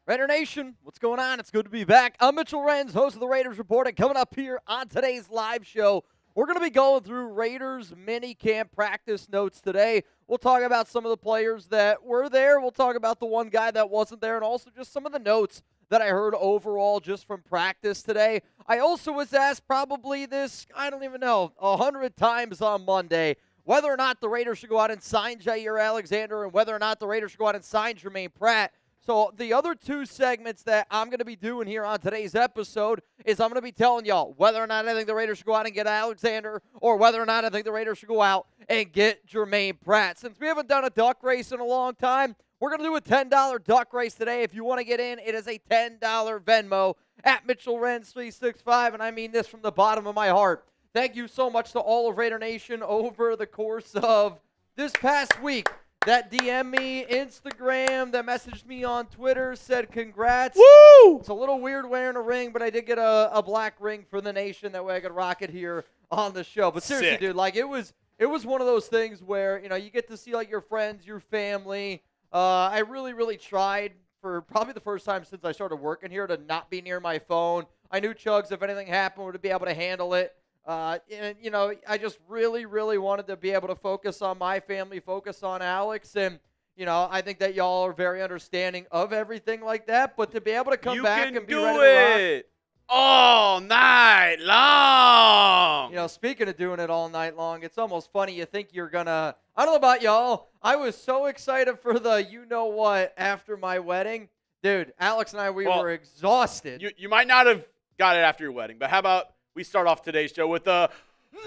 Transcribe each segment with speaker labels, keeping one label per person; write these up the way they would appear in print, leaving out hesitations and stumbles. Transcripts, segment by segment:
Speaker 1: Raider Nation, what's going on? It's good to be back. I'm Mitchell Renz, host of the Raiders Report, and coming up here on today's live show, we're going to be going through Raiders minicamp practice notes today. We'll talk about some of the players that were there. We'll talk about the one guy that wasn't there, and also just some of the notes that I heard overall just from practice today. I also was asked probably this, I don't even know, 100 times on Monday, whether or not the Raiders should go out and sign Jaire Alexander and whether or not the Raiders should go out and sign Germaine Pratt. So the other two segments that I'm going to be doing here on today's episode is I'm going to be telling y'all whether or not I think the Raiders should go out and get Alexander or whether or not I think the Raiders should go out and get Germaine Pratt. Since we haven't done a duck race in a long time, we're going to do a $10 duck race today. If you want to get in, it is a $10 Venmo at Mitchell Renz 365, and I mean this from the bottom of my heart. Thank you so much to all of Raider Nation over the course of this past week that DM'd me, Instagram, that messaged me on Twitter, said congrats.
Speaker 2: Woo!
Speaker 1: It's a little weird wearing a ring, but I did get a black ring for the nation. That way I could rock it here on the show. But seriously,
Speaker 2: Sick.
Speaker 1: dude, like it was one of those things where, you know, you get to see like your friends, your family. I really tried for probably the first time since I started working here to not be near my phone. I knew Chugs, if anything happened, would be able to handle it. And, you know, I just really wanted to be able to focus on my family, focus on Alex. And, you know, I think that y'all are very understanding of everything like that. But to be able to come back and be ready to rock.
Speaker 2: All night long.
Speaker 1: You know, speaking of doing it all night long, it's almost funny. You think you're going to, I don't know about y'all. I was so excited for the you-know-what after my wedding. Dude, Alex and I, we were exhausted.
Speaker 2: You might not have got it after your wedding, but how about we start off today's show with the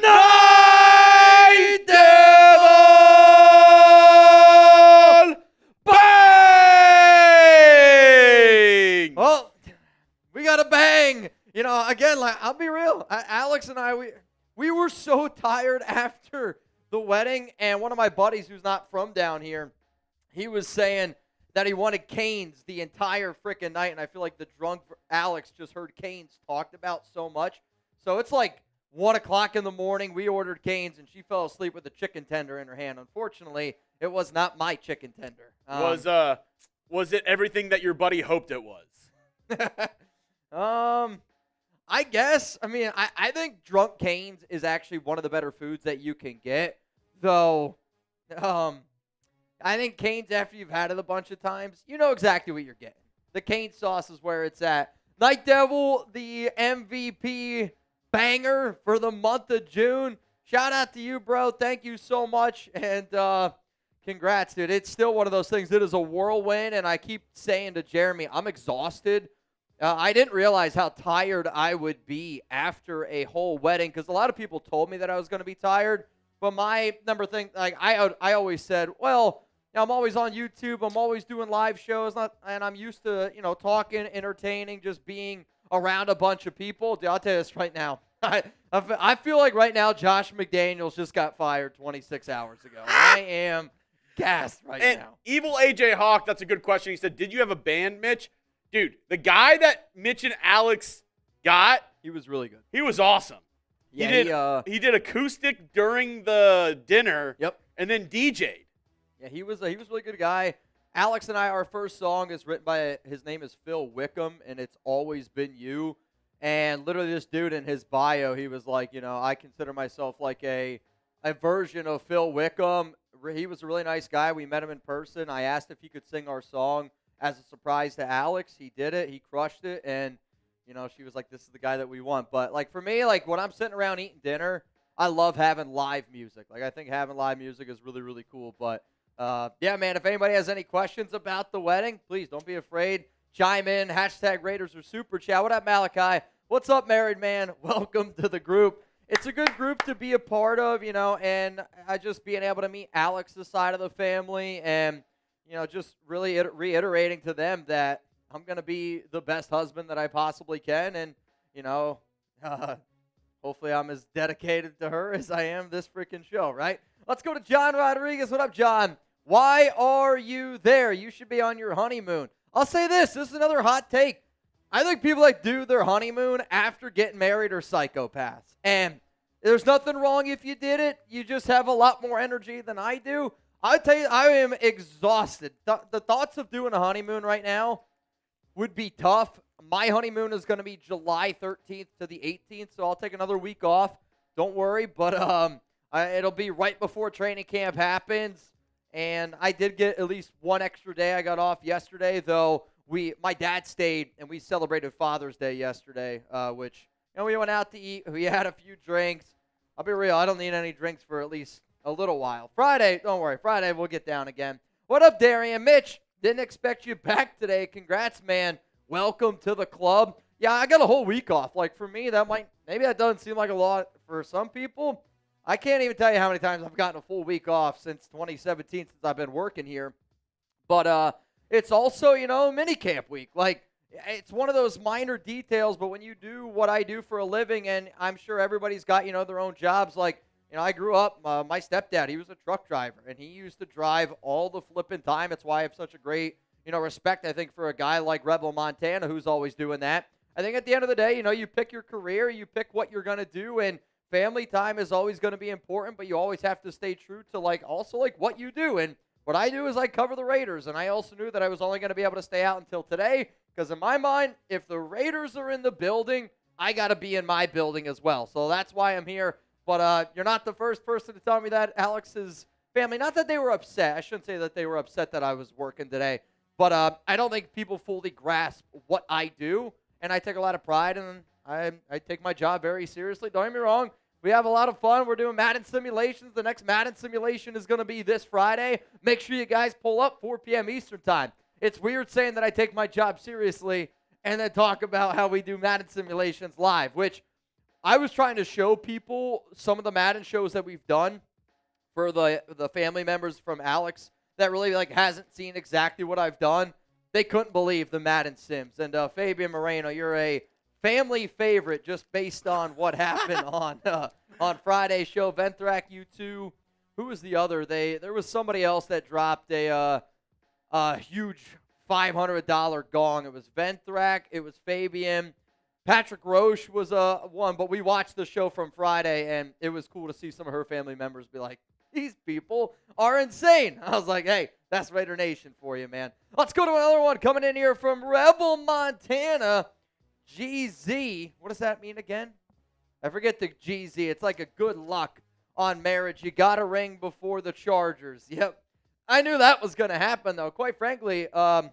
Speaker 2: Night Devil Bang!
Speaker 1: Well, we got a bang. You know, again, like I'll be real. Alex and I, we were so tired after the wedding, and one of my buddies who's not from down here, he was saying that he wanted Canes the entire freaking night, and I feel like the drunk Alex just heard Canes talked about so much. So it's like 1 o'clock in the morning. We ordered Canes, and she fell asleep with a chicken tender in her hand. Unfortunately, it was not my chicken tender.
Speaker 2: Was it everything that your buddy hoped it was?
Speaker 1: I guess. I mean, I think drunk Canes is actually one of the better foods that you can get. Though, I think Canes, after you've had it a bunch of times, you know exactly what you're getting. The Cane sauce is where it's at. Night Devil, the MVP banger for the month of June. Shout out to you, bro. Thank you so much. And congrats, dude. It's still one of those things. It is a whirlwind, and I keep saying to Jeremy, I'm exhausted. I didn't realize how tired I would be after a whole wedding because a lot of people told me that I was going to be tired. But my number thing, like I always said, well, you know, I'm always on YouTube. I'm always doing live shows, and I'm used to, you know, talking, entertaining, just being around a bunch of people. Dude, I'll tell you this right now. I feel like right now Josh McDaniels just got fired 26 hours ago. I am gassed right now.
Speaker 2: Evil AJ Hawk, that's a good question. He said, did you have a band, Mitch? Dude, the guy that Mitch and Alex got,
Speaker 1: He was really good.
Speaker 2: he was awesome.
Speaker 1: Yeah,
Speaker 2: he did acoustic during the dinner.
Speaker 1: Yep.
Speaker 2: And then DJ'd.
Speaker 1: Yeah, he was a really good guy. Alex and I, our first song is written by, his name is Phil Wickham, and it's Always Been You. And literally this dude in his bio, he was like, you know, I consider myself like a version of Phil Wickham. He was a really nice guy. We met him in person. I asked if he could sing our song as a surprise to Alex. He did it. He crushed it. And, you know, she was like, this is the guy that we want. But, like, for me, like, when I'm sitting around eating dinner, I love having live music. Like, I think having live music is really cool. But, yeah, man, if anybody has any questions about the wedding, please don't be afraid. Chime in, hashtag Raiders or Super Chat. What up, Malachi? What's up, married man? Welcome to the group. It's a good group to be a part of, you know, and I just being able to meet Alex's side of the family and, you know, just really reiterating to them that I'm going to be the best husband that I possibly can. And, you know, hopefully I'm as dedicated to her as I am this freaking show, right? Let's go to John Rodriguez. What up, John? Why are you there? You should be on your honeymoon. I'll say this. This is another hot take. I think people that do their honeymoon after getting married are psychopaths. And there's nothing wrong if you did it. You just have a lot more energy than I do. I tell you, I am exhausted. The thoughts of doing a honeymoon right now, would be tough. My honeymoon is going to be July 13th to the 18th, so I'll take another week off. Don't worry, but it'll be right before training camp happens. And I did get at least one extra day. I got off yesterday, though. My dad stayed, and we celebrated Father's Day yesterday, which, we went out to eat. We had a few drinks. I'll be real. I don't need any drinks for at least a little while. Friday, don't worry. Friday, we'll get down again. What up, Darian? Mitch, didn't expect you back today. Congrats, man. Welcome to the club. Yeah, I got a whole week off. Like, for me, maybe that doesn't seem like a lot for some people. I can't even tell you how many times I've gotten a full week off since 2017, since I've been working here. But it's also, minicamp week. Like, it's one of those minor details, but when you do what I do for a living, and I'm sure everybody's got, their own jobs. Like, I grew up, my stepdad, he was a truck driver, and he used to drive all the flipping time. It's why I have such a great, respect, I think, for a guy like Rebel Montana who's always doing that. I think at the end of the day, you pick your career, you pick what you're going to do, and family time is always going to be important, but you always have to stay true to, also what you do. And what I do is I cover the Raiders, and I also knew that I was only going to be able to stay out until today because in my mind, if the Raiders are in the building, I got to be in my building as well. So that's why I'm here. But you're not the first person to tell me that. Alex's family, not that they were upset. I shouldn't say that they were upset that I was working today. But I don't think people fully grasp what I do, and I take a lot of pride in I take my job very seriously. Don't get me wrong. We have a lot of fun. We're doing Madden simulations. The next Madden simulation is going to be this Friday. Make sure you guys pull up 4 p.m. Eastern time. It's weird saying that I take my job seriously and then talk about how we do Madden simulations live, which I was trying to show people some of the Madden shows that we've done for the family members from Alex that really hasn't seen exactly what I've done. They couldn't believe the Madden sims. And Fabian Moreno, you're a family favorite just based on what happened on Friday's show. Venthrak, you two. Who was the other? There was somebody else that dropped a huge $500 gong. It was Venthrak. It was Fabian. Patrick Roche was one, but we watched the show from Friday, and it was cool to see some of her family members be like, these people are insane. I was like, hey, that's Raider Nation for you, man. Let's go to another one coming in here from Rebel, Montana. GZ. What does that mean again? I forget the GZ. It's like a good luck on marriage. You got a ring before the Chargers. Yep. I knew that was going to happen, though. Quite frankly, some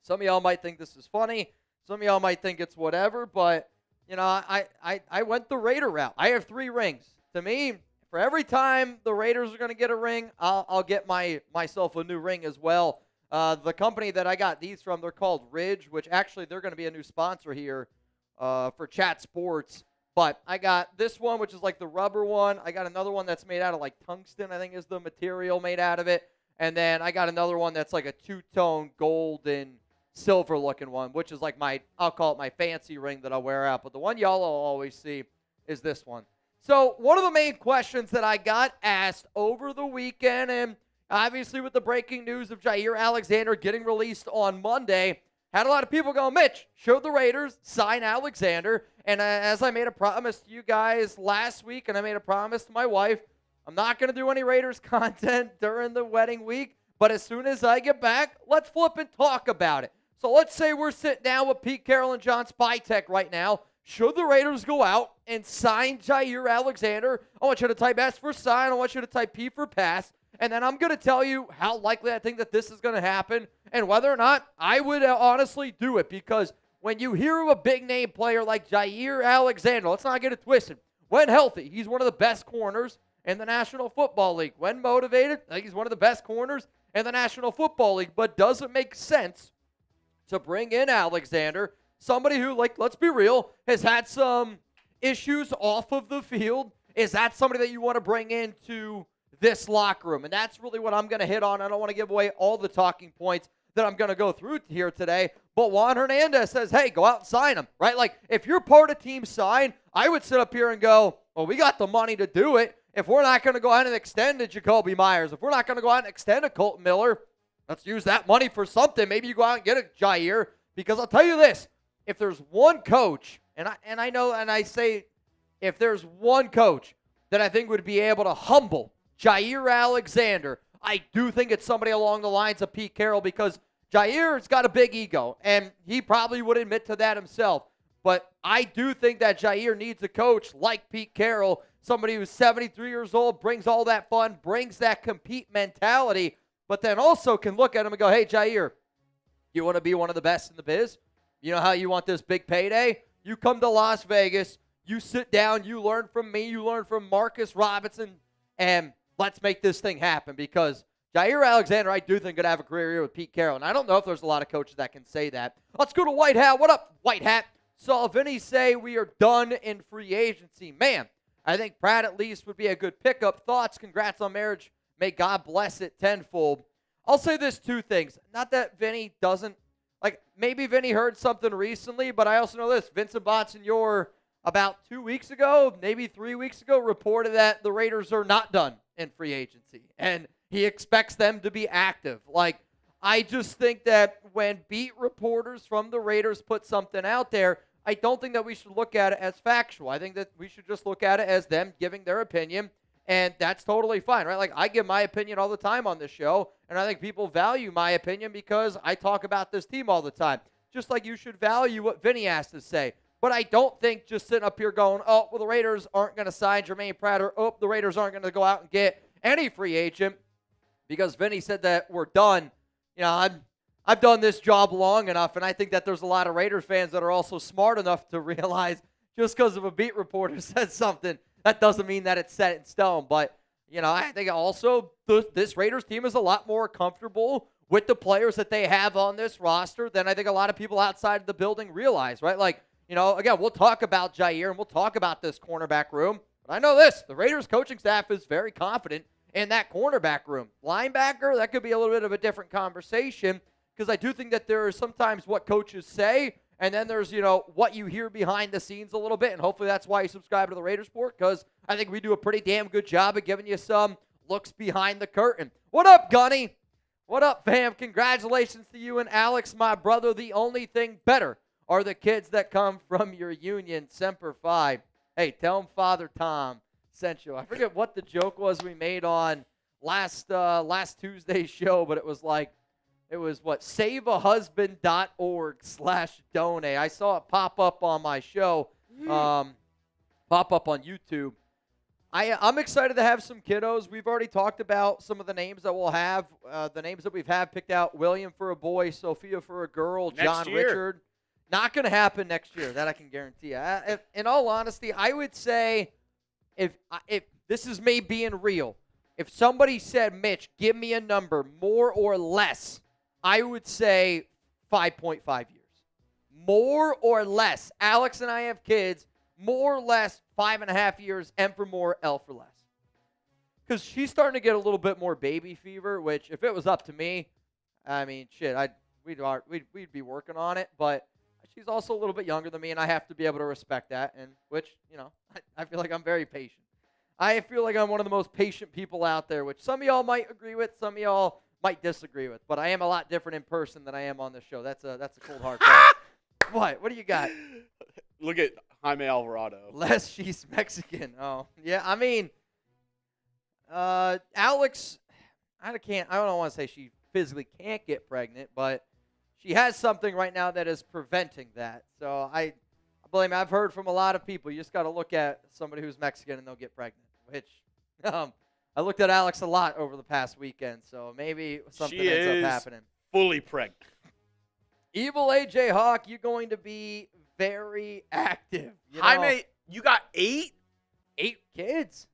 Speaker 1: of y'all might think this is funny. Some of y'all might think it's whatever, but, I went the Raider route. I have 3 rings. To me, for every time the Raiders are going to get a ring, I'll get myself a new ring as well. The company that I got these from, they're called Ridge, which actually they're going to be a new sponsor here for Chat Sports. But I got this one, which is like the rubber one. I got another one that's made out of tungsten, I think is the material made out of it. And then I got another one that's like a 2-tone gold and silver looking one, which is I'll call it my fancy ring that I wear out. But the one y'all will always see is this one. So one of the main questions that I got asked over the weekend, and obviously with the breaking news of Jaire Alexander getting released on Monday, had a lot of people go, Mitch, show the Raiders, sign Alexander. And as I made a promise to you guys last week, and I made a promise to my wife, I'm not going to do any Raiders content during the wedding week, but as soon as I get back, let's flip and talk about it. So let's say we're sitting down with Pete Carroll and John Spytek right now. Should the Raiders go out and sign Jaire Alexander? I want you to type S for sign. I want you to type P for pass. And then I'm going to tell you how likely I think that this is going to happen and whether or not I would honestly do it. Because when you hear of a big-name player like Jaire Alexander, let's not get it twisted. When healthy, he's one of the best corners in the National Football League. When motivated, I think he's one of the best corners in the National Football League. But does it make sense to bring in Alexander, somebody who, let's be real, has had some issues off of the field? Is that somebody that you want to bring into this locker room? And that's really what I'm going to hit on. I don't want to give away all the talking points that I'm going to go through here today. But Juan Hernandez says, hey, go out and sign him, right? If you're part of team sign, I would sit up here and go, well, we got the money to do it. If we're not going to go out and extend a Jakobi Meyers, if we're not going to go out and extend a Kolton Miller, let's use that money for something. Maybe you go out and get a Jaire. Because I'll tell you this, if there's one coach, and I say if there's one coach that I think would be able to humble Jaire Alexander, I do think it's somebody along the lines of Pete Carroll, because Jaire's got a big ego, and he probably would admit to that himself. But I do think that Jaire needs a coach like Pete Carroll, somebody who's 73 years old, brings all that fun, brings that compete mentality, but then also can look at him and go, hey, Jaire, you want to be one of the best in the biz? You know how you want this big payday? You come to Las Vegas, you sit down, you learn from me, you learn from Marcus Robinson, and let's make this thing happen, because Jaire Alexander, I do think, could have a career here with Pete Carroll, and I don't know if there's a lot of coaches that can say that. Let's go to White Hat. What up, White Hat? Saw Vinny say we are done in free agency. Man, I think Pratt at least would be a good pickup. Thoughts? Congrats on marriage. May God bless it tenfold. I'll say this, two things. Not that Vinny doesn't, like, maybe Vinny heard something recently, but I also know this. Vincent Bonsignore, about 2 weeks ago, maybe 3 weeks ago, reported that the Raiders are not done in free agency, and he expects them to be active. Like, I just think that when beat reporters from the Raiders put something out there, I don't think that we should look at it as factual. I think that we should just look at it as them giving their opinion, and that's totally fine, right? Like, I give my opinion all the time on this show, and I think people value my opinion because I talk about this team all the time, just like you should value what Vinny has to say. But I don't think just sitting up here going, oh, well, the Raiders aren't going to sign Germaine Pratt, or, oh, the Raiders aren't going to go out and get any free agent because Vinny said that we're done. You know, I've done this job long enough, and I think that there's a lot of Raiders fans that are also smart enough to realize just because of a beat reporter said something, that doesn't mean that it's set in stone. But, you know, I think also this Raiders team is a lot more comfortable with the players that they have on this roster than I think a lot of people outside of the building realize, right? Like, you know, again, we'll talk about Jaire and we'll talk about this cornerback room. But I know this, the Raiders coaching staff is very confident in that cornerback room. Linebacker, that could be a little bit of a different conversation, because I do think that there is sometimes what coaches say, and then there's, you know, what you hear behind the scenes a little bit, and hopefully that's why you subscribe to the Raiders Report, because I think we do a pretty damn good job of giving you some looks behind the curtain. What up, Gunny? What up, fam? Congratulations to you and Alex, my brother. The only thing better are the kids that come from your union. Semper Fi. Hey, tell him Father Tom sent you. I forget what the joke was we made on last Tuesday's show, but it was what, saveahusband.org/donate. I saw it pop up on my show, pop up on YouTube. I'm excited to have some kiddos. We've already talked about some of the names that we'll have, the names that we've had picked out. William for a boy, Sophia for a girl, John Richard. Not going to happen next year. That I can guarantee you. In all honesty, I would say if this is me being real, if somebody said, Mitch, give me a number, more or less, I would say 5.5 years. More or less. Alex and I have kids. More or less 5.5 years. M for more, L for less. Because she's starting to get a little bit more baby fever, which if it was up to me, I mean, shit, we'd be working on it. But she's also a little bit younger than me, and I have to be able to respect that, and which, you know, I feel like I'm very patient. I feel like I'm one of the most patient people out there, which some of y'all might agree with, some of y'all might disagree with, but I am a lot different in person than I am on the show. That's a cold hard fact. What do you got?
Speaker 2: Look at Jaime Alvarado.
Speaker 1: Less she's Mexican. Oh, yeah. I mean, Alex, I don't want to say she physically can't get pregnant, but she has something right now that is preventing that. So I blame. I've heard from a lot of people. You just got to look at somebody who's Mexican and they'll get pregnant. Which I looked at Alex a lot over the past weekend. So maybe something ends up happening.
Speaker 2: Fully pregnant.
Speaker 1: Evil AJ Hawk, you're going to be very active.
Speaker 2: Jaime, you got 8?
Speaker 1: 8 kids.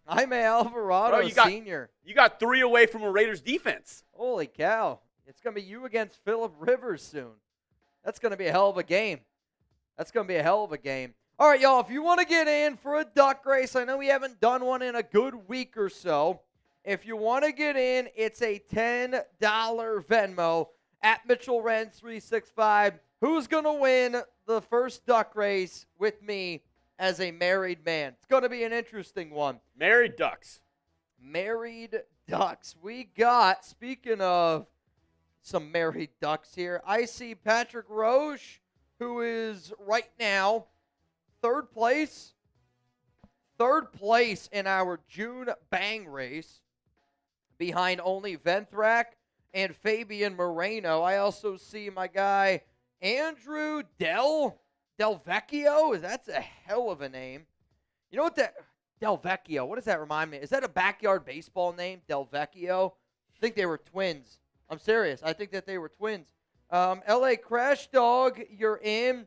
Speaker 1: Jaime Alvarado, Sr.
Speaker 2: You got 3 away from a Raiders defense.
Speaker 1: Holy cow. It's going to be you against Phillip Rivers soon. That's going to be a hell of a game. All right, y'all, if you want to get in for a duck race, I know we haven't done one in a good week or so. If you want to get in, it's a $10 Venmo at Mitchell Renz 365. Who's going to win the first duck race with me as a married man? It's going to be an interesting one.
Speaker 2: Married ducks.
Speaker 1: We got, speaking of some married ducks here, I see Patrick Roche, who is right now third place in our June bang race, behind only Venthrak and Fabian Moreno. I also see my guy Andrew Del Vecchio. That's a hell of a name. You know what that Del Vecchio, what does that remind me? Is that a backyard baseball name, Del Vecchio? I think they were twins. I'm serious. I think that they were twins. LA Crash Dog, you're in.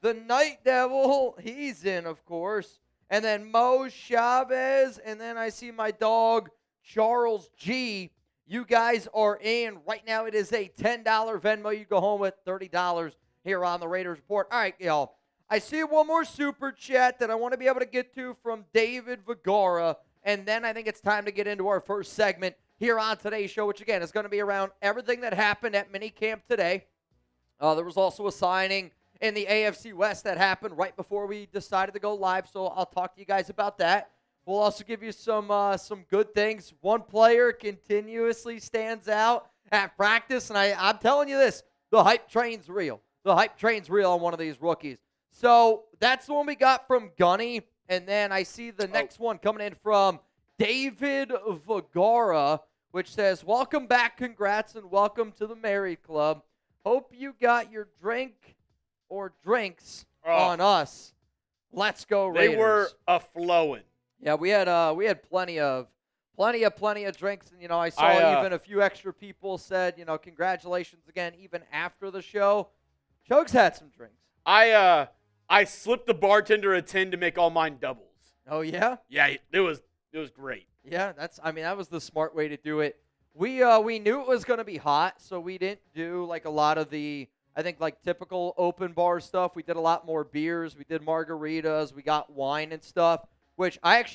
Speaker 1: The Night Devil, he's in, of course. And then Mo Chavez, and then I see my dog Charles G. You guys are in. Right now it is a $10 Venmo. You go home with $30 here on the Raiders Report. All right, y'all. I see one more super chat that I want to be able to get to from David Vergara, and then I think it's time to get into our first segment here on today's show, which, again, is going to be around everything that happened at minicamp today. There was also a signing in the AFC West that happened right before we decided to go live, so I'll talk to you guys about that. We'll also give you some good things. One player continuously stands out at practice, and I'm telling you this, the hype train's real. The hype train's real on one of these rookies. So that's the one we got from Gunny, and then I see the next one coming in from David Vergara, which says, welcome back, congrats, and welcome to the Married Club. Hope you got your drink or drinks on us. Let's go, Raiders.
Speaker 2: They were a-flowing.
Speaker 1: Yeah, we had plenty of drinks, and I saw even a few extra people said, congratulations again, even after the show. Chokes had some drinks.
Speaker 2: I slipped the bartender a 10 to make all mine doubles.
Speaker 1: Oh yeah?
Speaker 2: Yeah, it was great.
Speaker 1: Yeah, that was the smart way to do it. We knew it was going to be hot, so we didn't do like a lot of the typical open bar stuff. We did a lot more beers, we did margaritas, we got wine and stuff, which I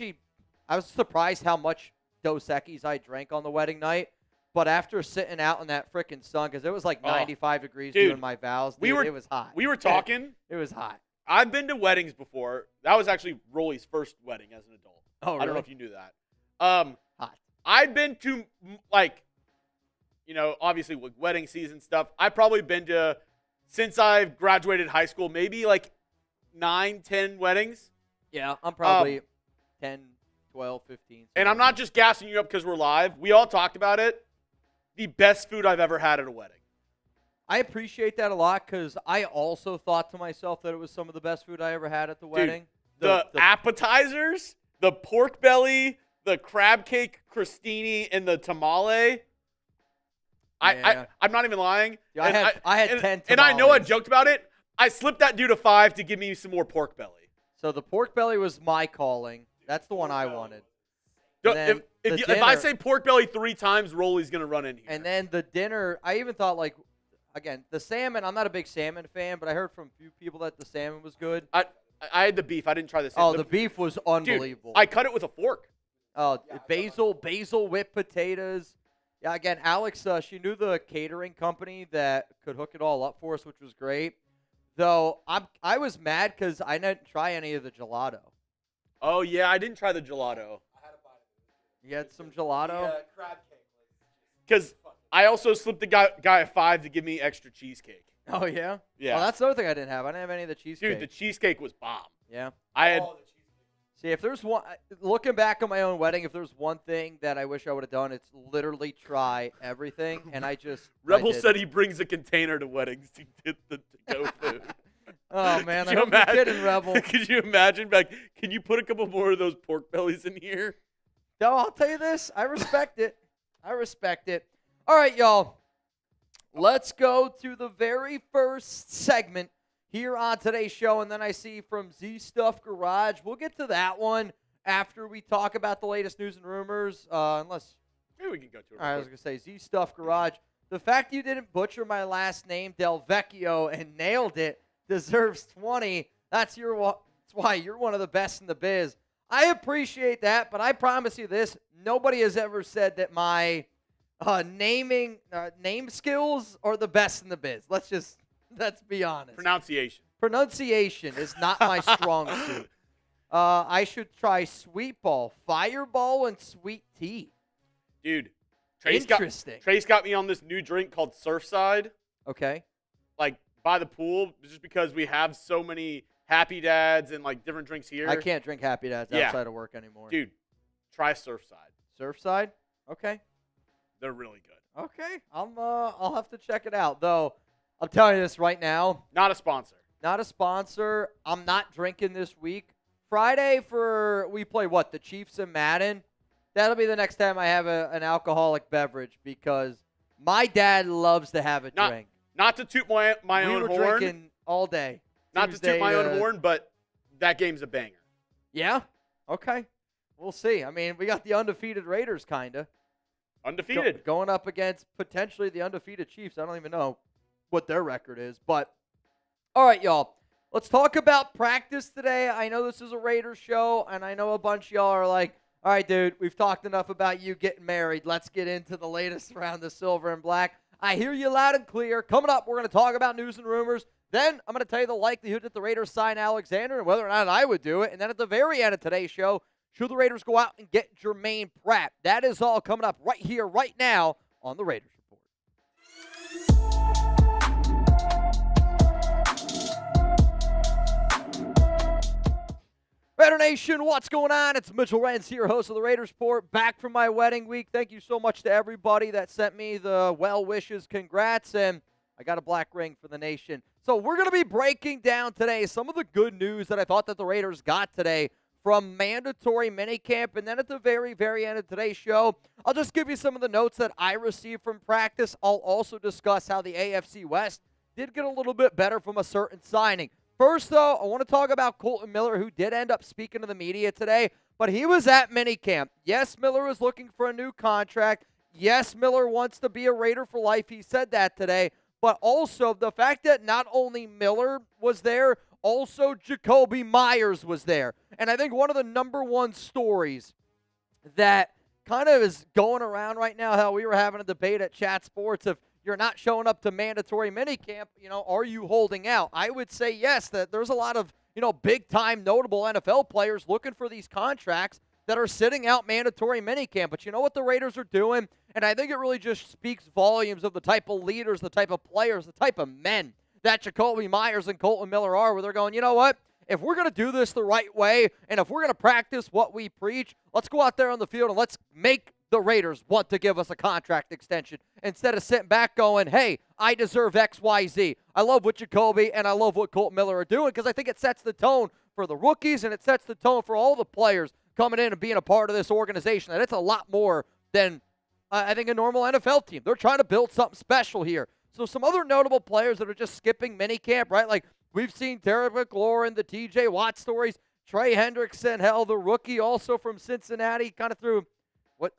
Speaker 1: was surprised how much Dos Equis I drank on the wedding night. But after sitting out in that frickin' sun, because it was like 95 degrees doing my vows, dude, it was hot.
Speaker 2: We were talking.
Speaker 1: It was hot.
Speaker 2: I've been to weddings before. That was actually Rolly's first wedding as an adult.
Speaker 1: Oh, really?
Speaker 2: I don't know if you knew that.
Speaker 1: Hot.
Speaker 2: I've been to, obviously with wedding season stuff, I've probably been to, since I've graduated high school, maybe like 9, 10 weddings.
Speaker 1: Yeah, I'm probably 10, 12, 15.
Speaker 2: And I'm not just gassing you up because we're live. We all talked about it. The best food I've ever had at a wedding.
Speaker 1: I appreciate that a lot because I also thought to myself that it was some of the best food I ever had at the wedding.
Speaker 2: The appetizers, the pork belly, the crab cake crostini, and the tamale.
Speaker 1: Yeah.
Speaker 2: I'm not even lying.
Speaker 1: Yeah, I had 10 tamales.
Speaker 2: And I know I joked about it. I slipped that dude a 5 to give me some more pork belly.
Speaker 1: So the pork belly was my calling. That's the one I wanted.
Speaker 2: If I say pork belly 3 times, Rolly's going to run in here.
Speaker 1: And then the dinner, I even thought, again, the salmon, I'm not a big salmon fan, but I heard from a few people that the salmon was good.
Speaker 2: I had the beef. I didn't try the salmon.
Speaker 1: Oh, the beef was unbelievable.
Speaker 2: Dude, I cut it with a fork.
Speaker 1: Oh, basil whipped potatoes. Yeah, again, Alex, she knew the catering company that could hook it all up for us, which was great. Though I was mad because I didn't try any of the gelato.
Speaker 2: Oh, yeah, I didn't try the gelato.
Speaker 1: You had some gelato?
Speaker 2: Crab cake. Because I also slipped the guy a 5 to give me extra cheesecake.
Speaker 1: Oh, yeah?
Speaker 2: Yeah.
Speaker 1: Oh, that's the other thing I didn't have. I didn't have any of the cheesecake.
Speaker 2: Dude, the cheesecake was bomb.
Speaker 1: Yeah? See, if there's one, looking back on my own wedding, if there's one thing that I wish I would have done, it's literally try everything, and
Speaker 2: Rebel said he brings a container to weddings to get the to-go food.
Speaker 1: Oh, man, I hope you're kidding, Rebel.
Speaker 2: Could you imagine, can you put a couple more of those pork bellies in here?
Speaker 1: No, I'll tell you this. I respect it. All right, y'all. Let's go to the very first segment here on today's show, and then I see from Z Stuff Garage. We'll get to that one after we talk about the latest news and rumors, unless
Speaker 2: maybe we can go to it.
Speaker 1: All right, I was going to say Z Stuff Garage. The fact you didn't butcher my last name, Del Vecchio, and nailed it deserves 20. That's why you're one of the best in the biz. I appreciate that, but I promise you this. Nobody has ever said that my name skills are the best in the biz. Let's be honest. Pronunciation is not my strong suit. I should try Sweet Ball, Fireball, and Sweet Tea.
Speaker 2: Dude,
Speaker 1: Interesting.
Speaker 2: Trace got me on this new drink called Surfside.
Speaker 1: Okay.
Speaker 2: By the pool, just because we have so many Happy Dads and different drinks here.
Speaker 1: I can't drink Happy Dads outside of work anymore.
Speaker 2: Dude, try Surfside.
Speaker 1: Surfside? Okay.
Speaker 2: They're really good.
Speaker 1: Okay, I'll have to check it out. Though, I'm telling you this right now.
Speaker 2: Not a sponsor.
Speaker 1: Not a sponsor. I'm not drinking this week. Friday we play what? The Chiefs and Madden. That'll be the next time I have an alcoholic beverage because my dad loves to have a drink.
Speaker 2: Not to toot my own horn.
Speaker 1: We were drinking all day.
Speaker 2: Not to toot my own horn, but that game's a banger.
Speaker 1: Yeah? Okay. We'll see. I mean, we got the undefeated Raiders, kind of.
Speaker 2: Undefeated.
Speaker 1: Going up against potentially the undefeated Chiefs. I don't even know what their record is. But, all right, y'all. Let's talk about practice today. I know this is a Raiders show, and I know a bunch of y'all are like, all right, dude, we've talked enough about you getting married. Let's get into the latest around the silver and black. I hear you loud and clear. Coming up, we're going to talk about news and rumors. Then I'm going to tell you the likelihood that the Raiders sign Alexander and whether or not I would do it. And then at the very end of today's show, should the Raiders go out and get Germaine Pratt? That is all coming up right here, right now on the Raiders Report. Raider Nation, what's going on? It's Mitchell Renz here, host of the Raiders Report, back from my wedding week. Thank you so much to everybody that sent me the well wishes, congrats, and I got a black ring for the nation. So we're going to be breaking down today some of the good news that I thought that the Raiders got today from mandatory minicamp, and then at the very, very end of today's show, I'll just give you some of the notes that I received from practice. I'll also discuss how the AFC West did get a little bit better from a certain signing. First, though, I want to talk about Kolton Miller, who did end up speaking to the media today, but he was at minicamp. Yes, Miller is looking for a new contract. Yes, Miller wants to be a Raider for life. He said that today. But also, the fact that not only Miller was there, also Jakobi Meyers was there. And I think one of the number one stories that kind of is going around right now, how we were having a debate at Chat Sports, if you're not showing up to mandatory minicamp, are you holding out? I would say yes, that there's a lot of, big-time notable NFL players looking for these contracts that are sitting out mandatory minicamp. But you know what the Raiders are doing? And I think it really just speaks volumes of the type of leaders, the type of players, the type of men that Jakobi Meyers and Kolton Miller are, where they're going, you know what? If we're going to do this the right way, and if we're going to practice what we preach, let's go out there on the field and let's make the Raiders want to give us a contract extension instead of sitting back going, hey, I deserve X, Y, Z. I love what Jakobi and I love what Kolton Miller are doing because I think it sets the tone for the rookies and it sets the tone for all the players coming in and being a part of this organization. And it's a lot more than, I think, a normal NFL team. They're trying to build something special here. So some other notable players that are just skipping minicamp, right? Like we've seen Terry McLaurin, the TJ Watt stories, Trey Hendrickson, hell, the rookie also from Cincinnati, kind of threw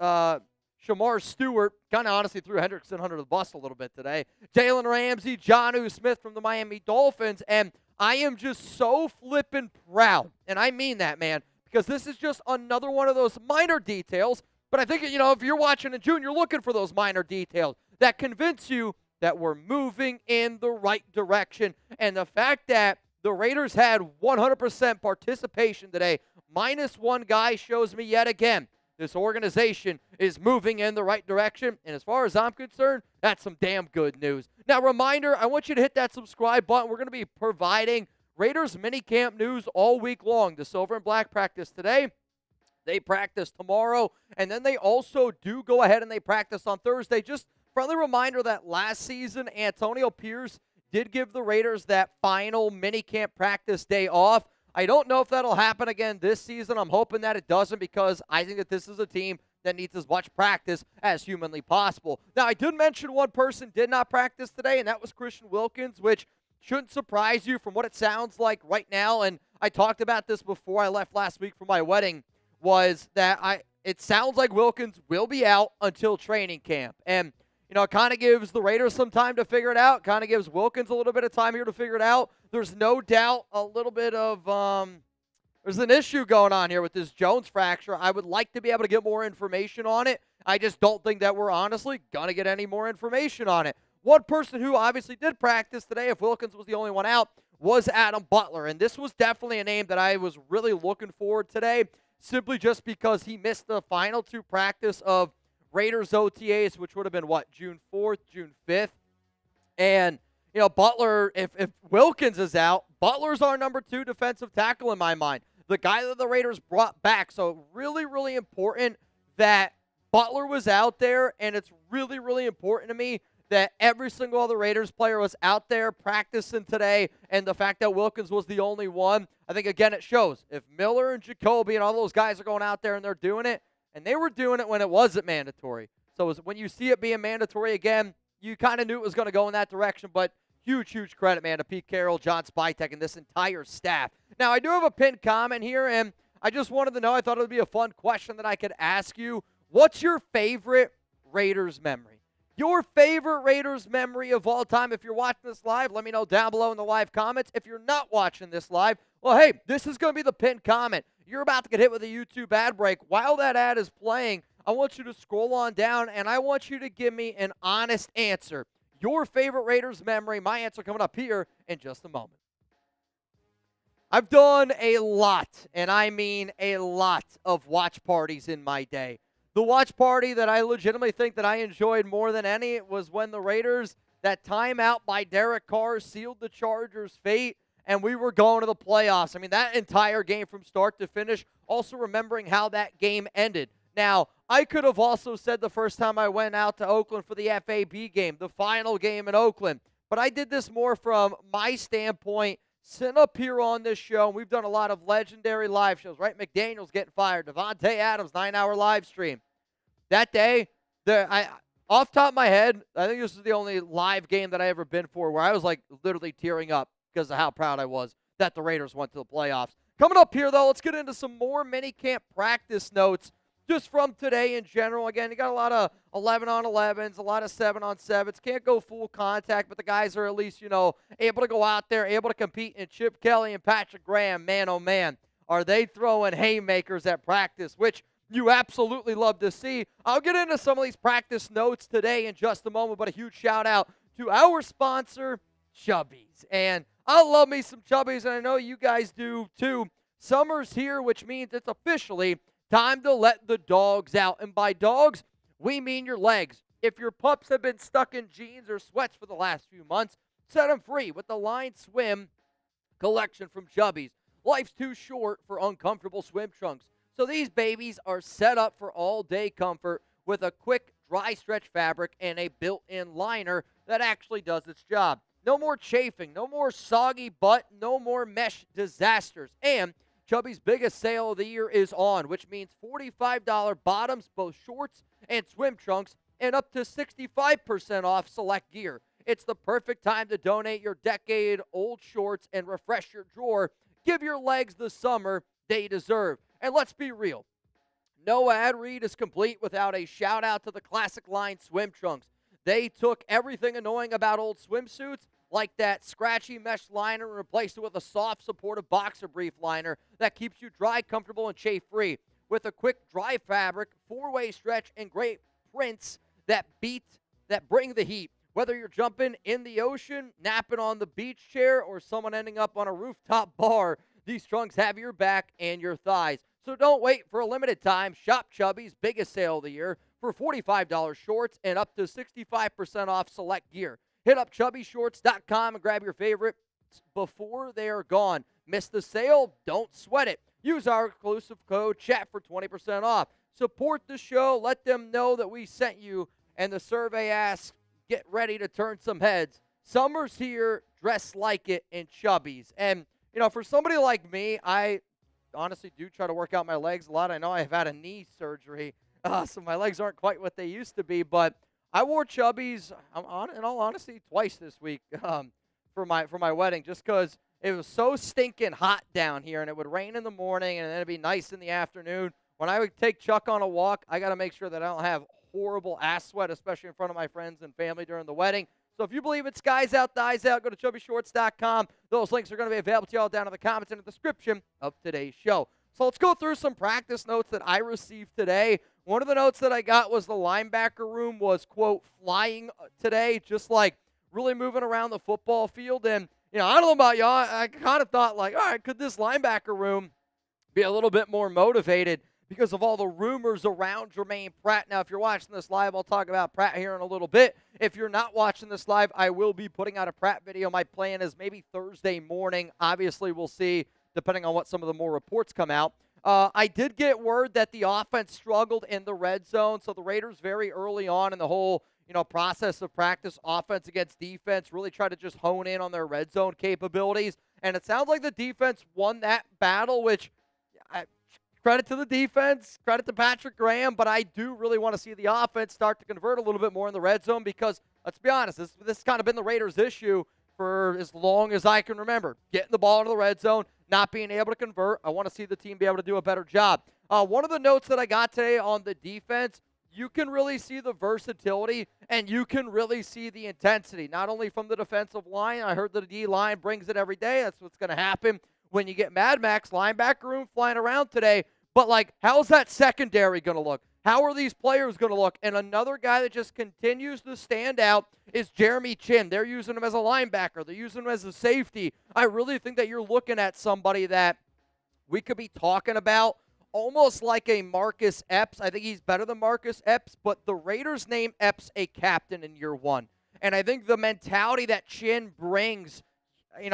Speaker 1: Shamar Stewart, kind of honestly threw Hendrickson under the bus a little bit today. Jalen Ramsey, Geno Smith from the Miami Dolphins, and I am just so flippin' proud, and I mean that, man, because this is just another one of those minor details, but I think, if you're watching in June, you're looking for those minor details that convince you that we're moving in the right direction. And the fact that the Raiders had 100% participation today, minus one guy, shows me yet again this organization is moving in the right direction. And as far as I'm concerned, that's some damn good news. Now, reminder, I want you to hit that subscribe button. We're going to be providing Raiders minicamp news all week long. The Silver and Black practice today. They practice tomorrow. And then they also do go ahead and they practice on Thursday. Just friendly reminder that last season, Antonio Pierce did give the Raiders that final minicamp practice day off. I don't know if that'll happen again this season. I'm hoping that it doesn't because I think that this is a team that needs as much practice as humanly possible. Now, I did mention one person did not practice today, and that was Christian Wilkins, which shouldn't surprise you from what it sounds like right now. And I talked about this before I left last week for my wedding, was that it sounds like Wilkins will be out until training camp. And it kind of gives the Raiders some time to figure it out. Kind of gives Wilkins a little bit of time here to figure it out. There's no doubt a little bit of there's an issue going on here with this Jones fracture. I would like to be able to get more information on it. I just don't think that we're honestly going to get any more information on it. One person who obviously did practice today, if Wilkins was the only one out, was Adam Butler. And this was definitely a name that I was really looking forward today, simply just because he missed the final two practice of Raiders OTAs, which would have been, June 4th, June 5th. And, Butler, if Wilkins is out, Butler's our number 2 defensive tackle in my mind. The guy that the Raiders brought back. So really, really important that Butler was out there, and it's really, really important to me that every single other Raiders player was out there practicing today, and the fact that Wilkins was the only one, I think, again, it shows. If Miller and Jakobi and all those guys are going out there and they're doing it, and they were doing it when it wasn't mandatory. So when you see it being mandatory again, you kind of knew it was going to go in that direction, but huge, huge credit, man, to Pete Carroll, John Spytek, and this entire staff. Now, I do have a pinned comment here, and I just wanted to know, I thought it would be a fun question that I could ask you. What's your favorite Raiders memory? Your favorite Raiders memory of all time. If you're watching this live, let me know down below in the live comments. If you're not watching this live, well, hey, this is going to be the pinned comment. You're about to get hit with a YouTube ad break. While that ad is playing, I want you to scroll on down, and I want you to give me an honest answer. Your favorite Raiders memory. My answer coming up here in just a moment. I've done a lot, and I mean a lot, of watch parties in my day. The watch party that I legitimately think that I enjoyed more than any was when the Raiders, that timeout by Derek Carr sealed the Chargers' fate, and we were going to the playoffs. I mean, that entire game from start to finish, also remembering how that game ended. Now, I could have also said the first time I went out to Oakland for the FAB game, the final game in Oakland, but I did this more from my standpoint, sitting up here on this show, and we've done a lot of legendary live shows, right? McDaniel's getting fired, Devontae Adams, 9-hour live stream. That day, off the top of my head, I think this is the only live game that I ever been for where I was like literally tearing up because of how proud I was that the Raiders went to the playoffs. Coming up here, though, let's get into some more minicamp practice notes just from today in general. Again, you got a lot of 11-on-11s, a lot of 7-on-7s. Can't go full contact, but the guys are at least, able to go out there, able to compete. And Chip Kelly and Patrick Graham, man, oh, man, are they throwing haymakers at practice, which you absolutely love to see. I'll get into some of these practice notes today in just a moment, but a huge shout-out to our sponsor, Chubbies. And I love me some Chubbies, and I know you guys do too. Summer's here, which means it's officially time to let the dogs out. And by dogs, we mean your legs. If your pups have been stuck in jeans or sweats for the last few months, set them free with the Line Swim collection from Chubbies. Life's too short for uncomfortable swim trunks. So these babies are set up for all-day comfort with a quick, dry stretch fabric and a built-in liner that actually does its job. No more chafing, no more soggy butt, no more mesh disasters. And Chubby's biggest sale of the year is on, which means $45 bottoms, both shorts and swim trunks, and up to 65% off select gear. It's the perfect time to donate your decade-old shorts and refresh your drawer. Give your legs the summer they deserve. And let's be real. No ad read is complete without a shout-out to the Classic Line swim trunks. They took everything annoying about old swimsuits, like that scratchy mesh liner, and replaced it with a soft, supportive boxer brief liner that keeps you dry, comfortable, and chafe-free. With a quick, dry fabric, 4-way stretch, and great prints that bring the heat. Whether you're jumping in the ocean, napping on the beach chair, or someone ending up on a rooftop bar, these trunks have your back and your thighs. So don't wait. For a limited time, shop Chubby's biggest sale of the year for $45 shorts and up to 65% off select gear. Hit up chubbyshorts.com and grab your favorites before they are gone. Miss the sale? Don't sweat it. Use our exclusive code CHAT for 20% off. Support the show. Let them know that we sent you. And the survey asks, get ready to turn some heads. Summer's here. Dress like it in Chubby's. And for somebody like me, I honestly do try to work out my legs a lot. I know I've had a knee surgery, so my legs aren't quite what they used to be. But I wore Chubbies, in all honesty, twice this week for my wedding, just because it was so stinking hot down here, and it would rain in the morning, and then it'd be nice in the afternoon. When I would take Chuck on a walk, I got to make sure that I don't have horrible ass sweat, especially in front of my friends and family during the wedding. So if you believe it, skies out, thighs out, go to chubbyshorts.com. Those links are going to be available to you all down in the comments and the description of today's show. So let's go through some practice notes that I received today. One of the notes that I got was the linebacker room was, quote, flying today, just like really moving around the football field. And, I don't know about y'all, I kind of thought like, all right, could this linebacker room be a little bit more motivated because of all the rumors around Germaine Pratt? Now, if you're watching this live, I'll talk about Pratt here in a little bit. If you're not watching this live, I will be putting out a Pratt video. My plan is maybe Thursday morning. Obviously, we'll see, depending on what some of the more reports come out. I did get word that the offense struggled in the red zone, so the Raiders very early on in the whole process of practice, offense against defense, really tried to just hone in on their red zone capabilities. And it sounds like the defense won that battle, which credit to the defense, credit to Patrick Graham, but I do really want to see the offense start to convert a little bit more in the red zone because, let's be honest, this has kind of been the Raiders' issue for as long as I can remember. Getting the ball into the red zone, not being able to convert. I want to see the team be able to do a better job. One of the notes that I got today on the defense, you can really see the versatility and you can really see the intensity, not only from the defensive line. I heard the D-line brings it every day. That's what's going to happen when you get Mad Max linebacker room flying around today. But, how's that secondary going to look? How are these players going to look? And another guy that just continues to stand out is Jeremy Chinn. They're using him as a linebacker. They're using him as a safety. I really think that you're looking at somebody that we could be talking about almost like a Marcus Epps. I think he's better than Marcus Epps, but the Raiders name Epps a captain in year one. And I think the mentality that Chinn brings,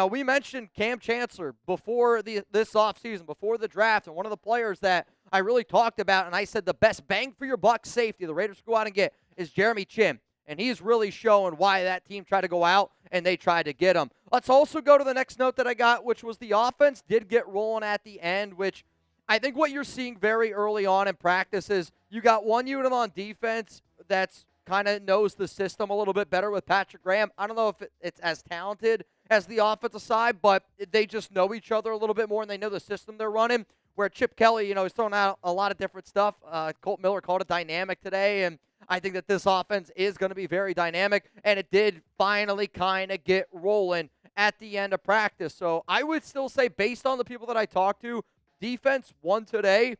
Speaker 1: we mentioned Cam Chancellor before this offseason, before the draft, and one of the players that I really talked about, and I said the best bang for your buck safety the Raiders go out and get is Jeremy Chinn. And he's really showing why that team tried to go out and they tried to get him. Let's also go to the next note that I got, which was the offense did get rolling at the end, which I think what you're seeing very early on in practice is you got one unit on defense that's kind of knows the system a little bit better with Patrick Graham. I don't know if it's as talented as the offensive side, but they just know each other a little bit more and they know the system they're running. Where Chip Kelly, is throwing out a lot of different stuff. Kolton Miller called it dynamic today, and I think that this offense is going to be very dynamic, and it did finally kind of get rolling at the end of practice. So I would still say, based on the people that I talked to, defense won today,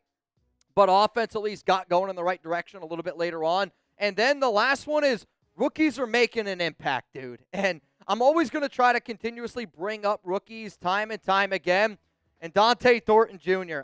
Speaker 1: but offense at least got going in the right direction a little bit later on. And then the last one is rookies are making an impact, dude. And I'm always going to try to continuously bring up rookies time and time again. And Dante Thornton Jr.,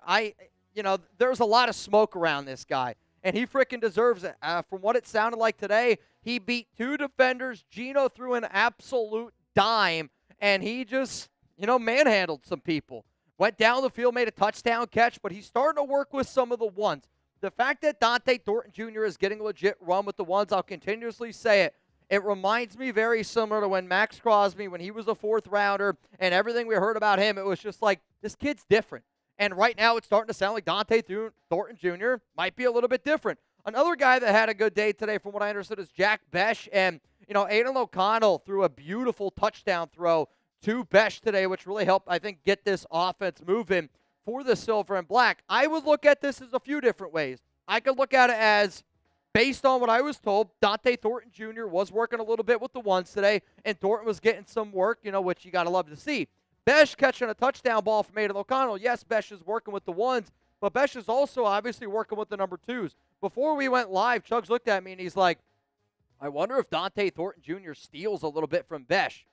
Speaker 1: there's a lot of smoke around this guy, and he freaking deserves it. From what it sounded like today, he beat two defenders. Geno threw an absolute dime, and he just, manhandled some people. Went down the field, made a touchdown catch, but he's starting to work with some of the ones. The fact that Dante Thornton Jr. is getting a legit run with the ones, I'll continuously say it. It reminds me very similar to when Max Crosby, when he was a fourth rounder, and everything we heard about him, it was just like, this kid's different. And right now it's starting to sound like Dante Thornton Jr. might be a little bit different. Another guy that had a good day today, from what I understood, is Jack Besh. And, Aiden O'Connell threw a beautiful touchdown throw to Besh today, which really helped, I think, get this offense moving for the Silver and Black. I would look at this as a few different ways. I could look at it as, based on what I was told, Dante Thornton Jr. was working a little bit with the ones today, and Thornton was getting some work, which you got to love to see. Besh catching a touchdown ball from Aiden O'Connell. Yes, Besh is working with the ones, but Besh is also obviously working with the number twos. Before we went live, Chugs looked at me and he's like, I wonder if Dante Thornton Jr. steals a little bit from Besh.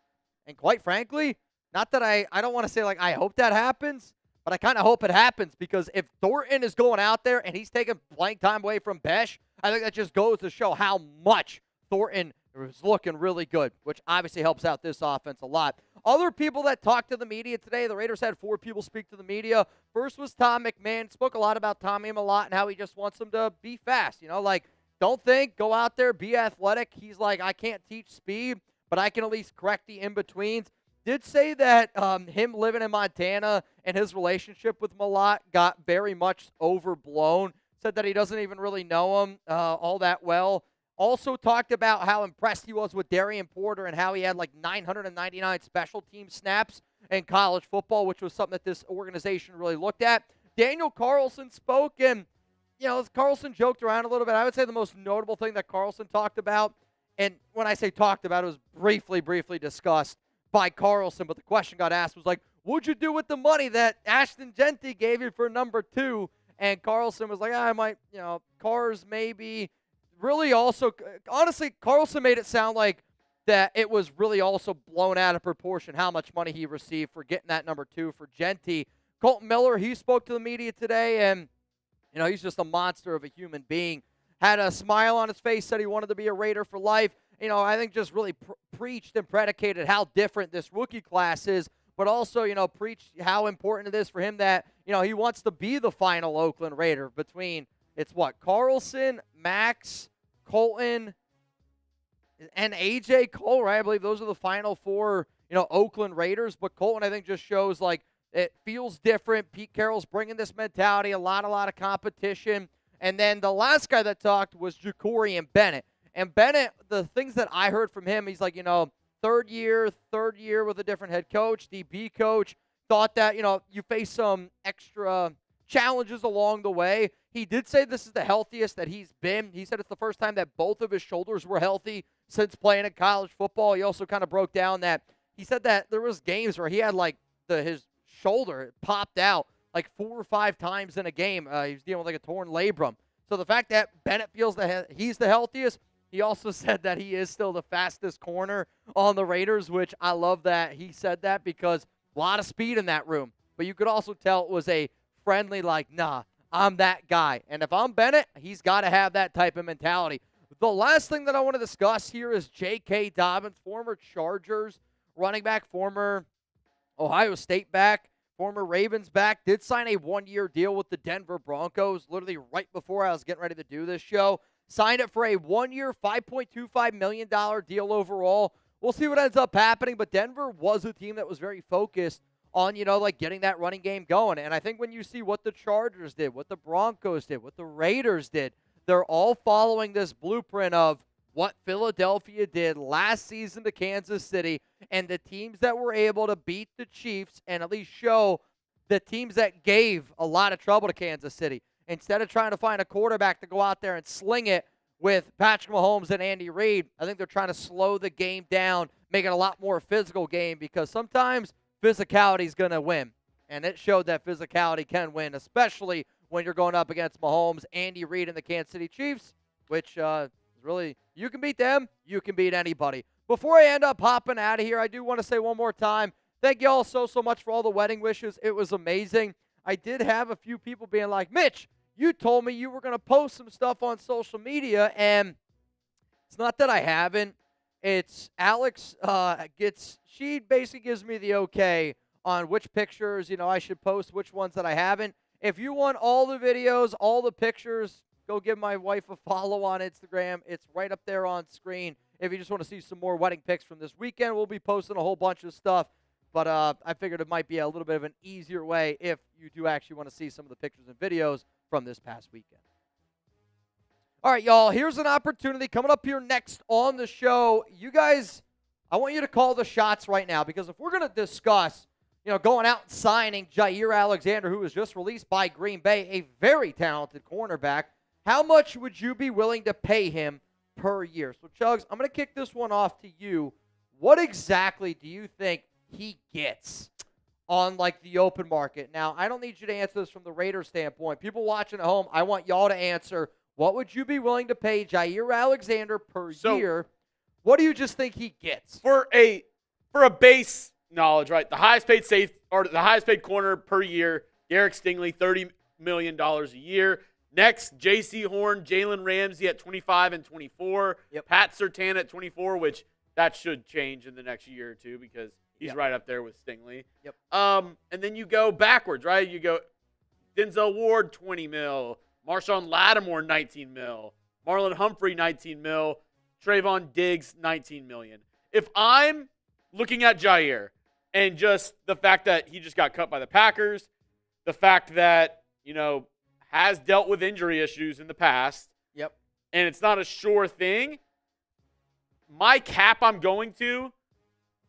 Speaker 1: And quite frankly, not that I don't want to say I hope that happens, but I kind of hope it happens, because if Thornton is going out there and he's taking playing time away from Besh, I think that just goes to show how much Thornton is looking really good, which obviously helps out this offense a lot. Other people that talked to the media today, the Raiders had 4 people speak to the media. First was Tom McMahon. Spoke a lot about Tommy a lot and how he just wants them to be fast. Don't think, go out there, be athletic. He's like, I can't teach speed, but I can at least correct the in-betweens. Did say that him living in Montana and his relationship with Malott got very much overblown. Said that he doesn't even really know him all that well. Also talked about how impressed he was with Darian Porter and how he had 999 special team snaps in college football, which was something that this organization really looked at. Daniel Carlson spoke, and, Carlson joked around a little bit. I would say the most notable thing that Carlson talked about, and when I say talked about, it was briefly discussed by Carlson, but the question got asked was what'd you do with the money that Ashton Jeanty gave you for number 2? And Carlson was like, I might, cars maybe. Really also, honestly, Carlson made it sound like that it was really also blown out of proportion how much money he received for getting that number 2 for Jeanty. Kolton Miller, he spoke to the media today, and, he's just a monster of a human being. Had a smile on his face, said he wanted to be a Raider for life. I think just really preached and predicated how different this rookie class is, but also, preached how important it is for him that, he wants to be the final Oakland Raider between, it's what, Carlson, Max, Kolton, and A.J. Cole, right? I believe those are the final four, Oakland Raiders. But Kolton, I think, just shows, like, it feels different. Pete Carroll's bringing this mentality, a lot of competition. And then the last guy that talked was Jacory and Bennett. And Bennett, the things that I heard from him, he's like, third year with a different head coach, DB coach, thought that, you face some extra challenges along the way. He did say this is the healthiest that he's been. He said it's the first time that both of his shoulders were healthy since playing in college football. He also kind of broke down that he said that there was games where he had like his shoulder popped out like 4 or 5 times in a game. He was dealing with like a torn labrum. So the fact that Bennett feels that he's the healthiest, he also said that he is still the fastest corner on the Raiders, which I love that he said that because a lot of speed in that room. But you could also tell it was a friendly, like, nah, I'm that guy. And if I'm Bennett, he's got to have that type of mentality. The last thing that I want to discuss here is J.K. Dobbins, former Chargers running back, former Ohio State back, former Ravens back, did sign a 1-year deal with the Denver Broncos literally right before I was getting ready to do this show. Signed it for a 1-year, $5.25 million deal overall. We'll see what ends up happening, but Denver was a team that was very focused on, getting that running game going. And I think when you see what the Chargers did, what the Broncos did, what the Raiders did, they're all following this blueprint of what Philadelphia did last season to Kansas City, and the teams that were able to beat the Chiefs and at least show the teams that gave a lot of trouble to Kansas City. Instead of trying to find a quarterback to go out there and sling it with Patrick Mahomes and Andy Reid, I think they're trying to slow the game down, make it a lot more physical game, because sometimes physicality is going to win. And it showed that physicality can win, especially when you're going up against Mahomes, Andy Reid, and the Kansas City Chiefs, which is really, you can beat them, you can beat anybody. Before I end up hopping out of here, I do want to say one more time, thank you all so much for all the wedding wishes. It was amazing. I did have a few people being like, Mitch, you told me you were going to post some stuff on social media, and it's not that I haven't. It's Alex she basically gives me the okay on which pictures, I should post, which ones that I haven't. If you want all the videos, all the pictures, go give my wife a follow on Instagram. It's right up there on screen. If you just want to see some more wedding pics from this weekend, we'll be posting a whole bunch of stuff. But I figured it might be a little bit of an easier way if you do actually want to see some of the pictures and videos from this past weekend. All right, y'all, here's an opportunity coming up here next on the show. You guys, I want you to call the shots right now, because if we're going to discuss, going out and signing Jaire Alexander, who was just released by Green Bay, a very talented cornerback, how much would you be willing to pay him per year? So, Chugs, I'm going to kick this one off to you. What exactly do you think he gets on, the open market? Now, I don't need you to answer this from the Raiders standpoint. People watching at home, I want y'all to answer, what would you be willing to pay Jaire Alexander per year? What do you just think he gets?
Speaker 2: For a base knowledge, right? The highest paid corner per year, Derek Stingley, $30 million a year. Next, J.C. Horn, Jalen Ramsey at 25 and 24.
Speaker 1: Yep.
Speaker 2: Pat Surtain at 24, which that should change in the next year or two because he's right up there with Stingley.
Speaker 1: Yep.
Speaker 2: And then you go backwards, right? You go Denzel Ward, 20 mil. Marshawn Lattimore, 19 mil. Marlon Humphrey, 19 mil. Trayvon Diggs, 19 million. If I'm looking at Jaire and just the fact that he just got cut by the Packers, the fact that, has dealt with injury issues in the past.
Speaker 1: Yep.
Speaker 2: And it's not a sure thing. My cap I'm going to,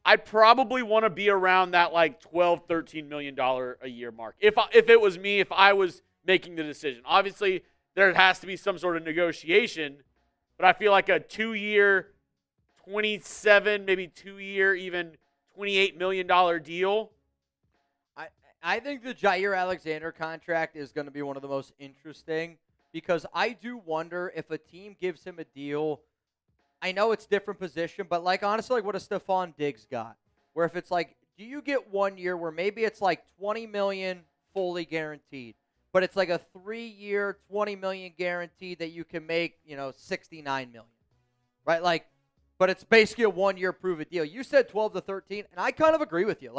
Speaker 2: I'd probably want to be around that $12, $13 million a year mark. If it was me, if I was making the decision. Obviously, there has to be some sort of negotiation, but I feel like a 2-year, 27, maybe 2-year, even $28 million deal.
Speaker 1: I think the Jaire Alexander contract is going to be one of the most interesting, because I do wonder if a team gives him a deal. I know it's different position, but honestly, what a Stephon Diggs got, where if it's do you get 1 year where maybe it's $20 million fully guaranteed, but it's a 3-year, $20 million guaranteed that you can make, $69 million, right? But it's basically a 1-year prove-it deal. You said 12 to 13, and I kind of agree with you.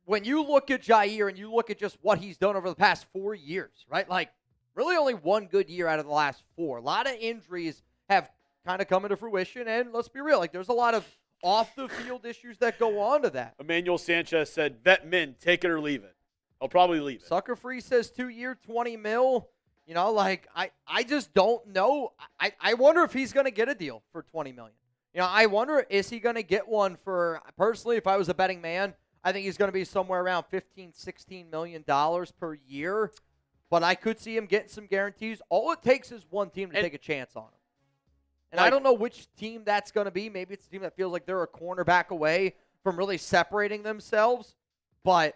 Speaker 1: when you look at Jaire and you look at just what he's done over the past 4 years, right? Like, really only one good year out of the last 4. A lot of injuries have kind of come into fruition, and let's be real, like, there's a lot of off-the-field issues that go on to that.
Speaker 2: Emmanuel Sanchez said, vet min, take it or leave it. I'll probably leave it.
Speaker 1: Sucker Free says 2-year, $20 million. You know, like, I just don't know. I wonder if he's going to get a deal for $20 million. You know, I wonder, is he going to get one for, personally, if I was a betting man, I think he's going to be somewhere around $15, $16 million per year. But I could see him getting some guarantees. All it takes is one team to take a chance on him. And I don't know which team that's going to be. Maybe it's a team that feels like they're a cornerback away from really separating themselves. But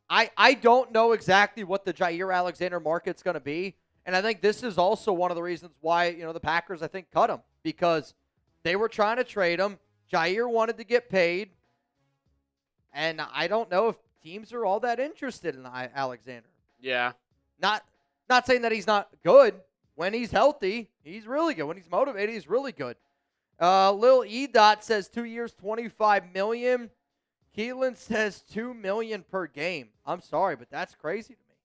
Speaker 1: I don't know exactly what the Jaire Alexander market's going to be. And I think this is also one of the reasons why, you know, the Packers, I think, cut him. Because they were trying to trade him. Jaire wanted to get paid. And I don't know if teams are all that interested in Alexander.
Speaker 2: Yeah.
Speaker 1: Not saying that he's not good. When he's healthy, he's really good. When he's motivated, he's really good. Lil E. Dot says 2 years, $25 million. Keelan says $2 million per game. I'm sorry, but that's crazy to me.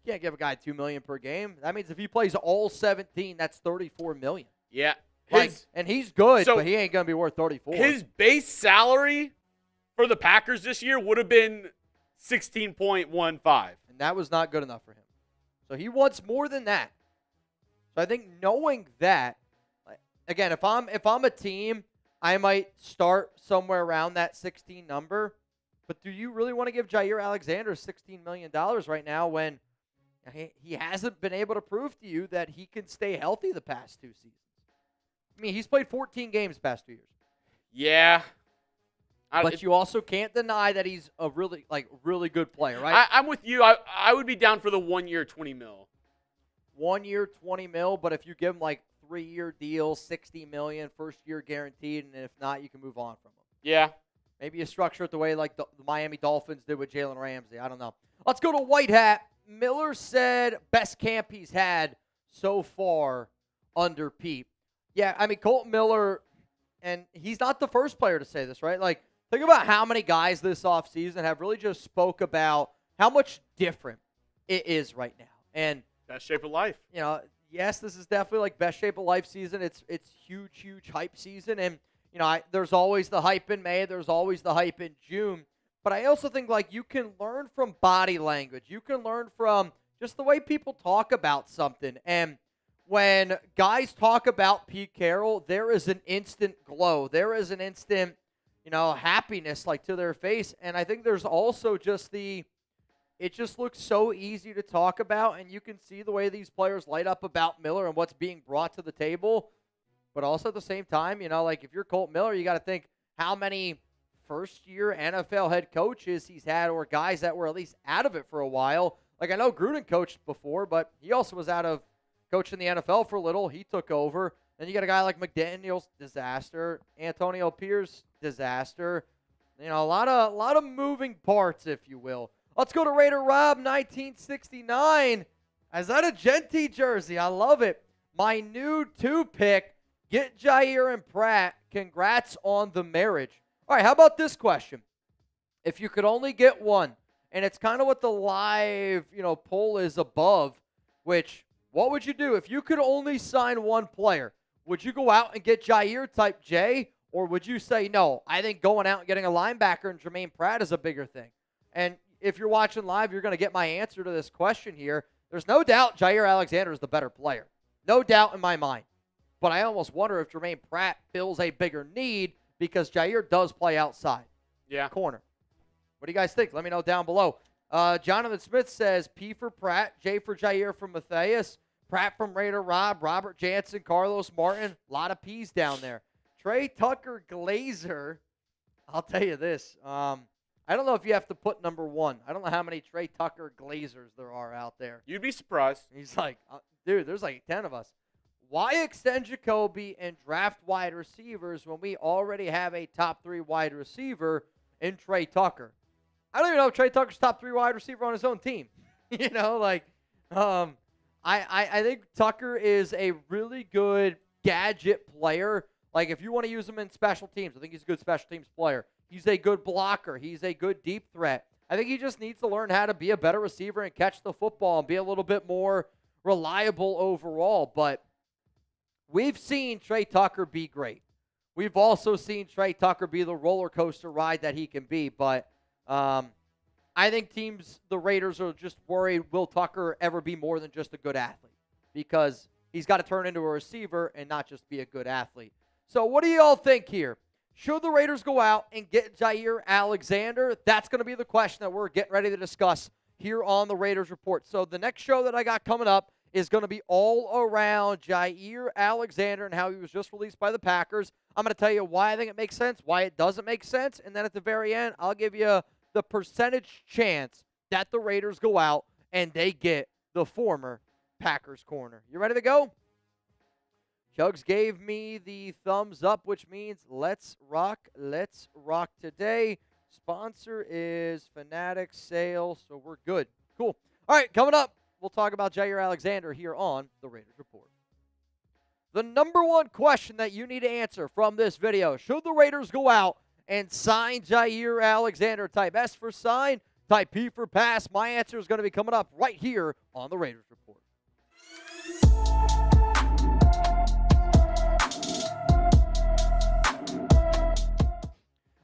Speaker 1: You can't give a guy $2 million per game. That means if he plays all 17, that's $34 million.
Speaker 2: Yeah.
Speaker 1: And he's good, but he ain't going to be worth 34.
Speaker 2: His base salary for the Packers this year would have been 16.15.
Speaker 1: And that was not good enough for him. So he wants more than that. So I think knowing that, again, if I'm a team, I might start somewhere around that 16 number. But do you really want to give Jaire Alexander $16 million right now when he hasn't been able to prove to you that he can stay healthy the past 2 seasons? I mean, he's played 14 games the past 2 years.
Speaker 2: Yeah.
Speaker 1: But you also can't deny that he's a really good player, right?
Speaker 2: I'm with you. I would be down for the 1 year, $20 million.
Speaker 1: 1 year, $20 million, but if you give him like 3-year deal, $60 million, first year guaranteed, and if not, you can move on from him.
Speaker 2: Yeah.
Speaker 1: Maybe you structure it the way like the Miami Dolphins did with Jalen Ramsey. I don't know. Let's go to White Hat. Miller said best camp he's had so far under Pete. Yeah, I mean, Kolton Miller, and he's not the first player to say this, right? Like, think about how many guys this offseason have really just spoke about how much different it is right now. And
Speaker 2: best shape of life.
Speaker 1: You know, yes, this is definitely like best shape of life season. It's huge hype season. And, you know, there's always the hype in May. There's always the hype in June. But I also think, like, you can learn from body language. You can learn from just the way people talk about something. And when guys talk about Pete Carroll, there is an instant glow. There is an instant, you know, happiness, like, to their face. And I think there's also just it just looks so easy to talk about, and you can see the way these players light up about Miller and what's being brought to the table. But also at the same time, you know, like, if you're Kolton Miller, you got to think how many first-year NFL head coaches he's had, or guys that were at least out of it for a while. Like, I know Gruden coached before, but he also was out of coaching the NFL for a little. He took over. Then you got a guy like McDaniels, disaster. Antonio Pierce, disaster. You know, a lot of moving parts, if you will. Let's go to Raider Rob, 1969. Is that a Jeanty jersey? I love it. My new 2 pick, get Jaire and Pratt. Congrats on the marriage. All right, how about this question? If you could only get one, and it's kind of what the live, you know, poll is above, which, what would you do? If you could only sign one player, would you go out and get Jaire type J, or would you say, no, I think going out and getting a linebacker and Germaine Pratt is a bigger thing? And if you're watching live, you're going to get my answer to this question here. There's no doubt Jaire Alexander is the better player. No doubt in my mind. But I almost wonder if Germaine Pratt fills a bigger need because Jaire does play outside.
Speaker 2: Yeah.
Speaker 1: Corner. What do you guys think? Let me know down below. Jonathan Smith says P for Pratt, J for Jaire from Matthias, Pratt from Raider Rob, Robert Jansen, Carlos Martin. A lot of P's down there. Trey Tucker Glazer. I'll tell you this. I don't know if you have to put number 1. I don't know how many Trey Tucker Glazers there are out there.
Speaker 2: You'd be surprised.
Speaker 1: He's like, dude, there's like 10 of us. Why extend Jakobi and draft wide receivers when we already have a top 3 wide receiver in Trey Tucker? I don't even know if Trey Tucker's top 3 wide receiver on his own team. You know, like, I think Tucker is a really good gadget player. Like, if you want to use him in special teams, I think he's a good special teams player. He's a good blocker. He's a good deep threat. I think he just needs to learn how to be a better receiver and catch the football and be a little bit more reliable overall. But we've seen Trey Tucker be great. We've also seen Trey Tucker be the roller coaster ride that he can be. But I think the Raiders are just worried, will Tucker ever be more than just a good athlete? Because he's got to turn into a receiver and not just be a good athlete. So what do you all think here? Should the Raiders go out and get Jaire Alexander? That's going to be the question that we're getting ready to discuss here on the Raiders Report. So the next show that I got coming up is going to be all around Jaire Alexander and how he was just released by the Packers. I'm going to tell you why I think it makes sense, why it doesn't make sense, and then at the very end, I'll give you the percentage chance that the Raiders go out and they get the former Packers corner. You ready to go? Chugs gave me the thumbs up, which means let's rock today. Sponsor is Fanatic Sales, so we're good. Cool. All right, coming up, we'll talk about Jaire Alexander here on the Raiders Report. The number one question that you need to answer from this video, should the Raiders go out and sign Jaire Alexander? Type S for sign, type P for pass. My answer is going to be coming up right here on the Raiders Report.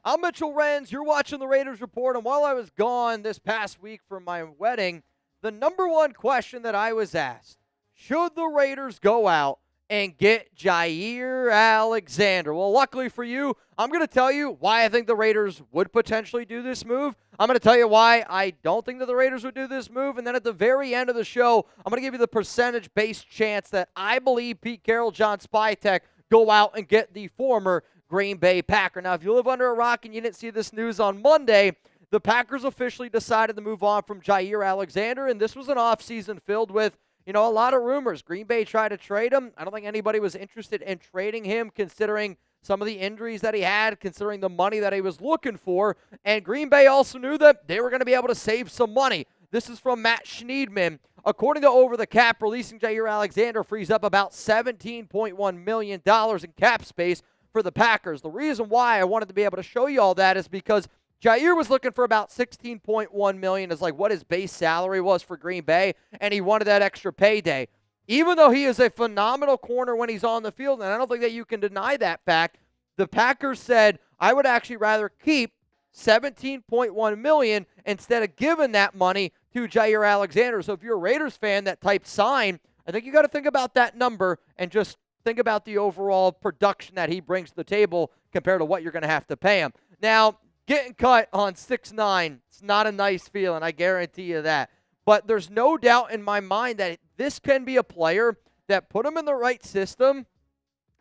Speaker 1: I'm Mitchell Renz. You're watching the Raiders Report, and while I was gone this past week for my wedding, the number one question that I was asked, should the Raiders go out and get Jaire Alexander? Well, luckily for you, I'm going to tell you why I think the Raiders would potentially do this move. I'm going to tell you why I don't think that the Raiders would do this move, and then at the very end of the show, I'm going to give you the percentage-based chance that I believe Carroll John Spytek go out and get the former Green Bay Packer. Now, if you live under a rock and you didn't see this news on Monday, the Packers officially decided to move on from Jaire Alexander, and this was an offseason filled with, a lot of rumors. Green Bay tried to trade him. I don't think anybody was interested in trading him, considering some of the injuries that he had, considering the money that he was looking for, and Green Bay also knew that they were going to be able to save some money. This is from Matt Schneidman. According to Over the Cap, releasing Jaire Alexander frees up about $17.1 million in cap space for the Packers. The reason why I wanted to be able to show you all that is because Jaire was looking for about $16.1 million as like what his base salary was for Green Bay, and he wanted that extra payday. Even though he is a phenomenal corner when he's on the field, and I don't think that you can deny that fact, the Packers said, I would actually rather keep $17.1 million instead of giving that money to Jaire Alexander. So if you're a Raiders fan that typed sign, I think you got to think about that number and just think about the overall production that he brings to the table compared to what you're going to have to pay him. Now, getting cut on 6'9", it's not a nice feeling, I guarantee you that. But there's no doubt in my mind that this can be a player that put him in the right system.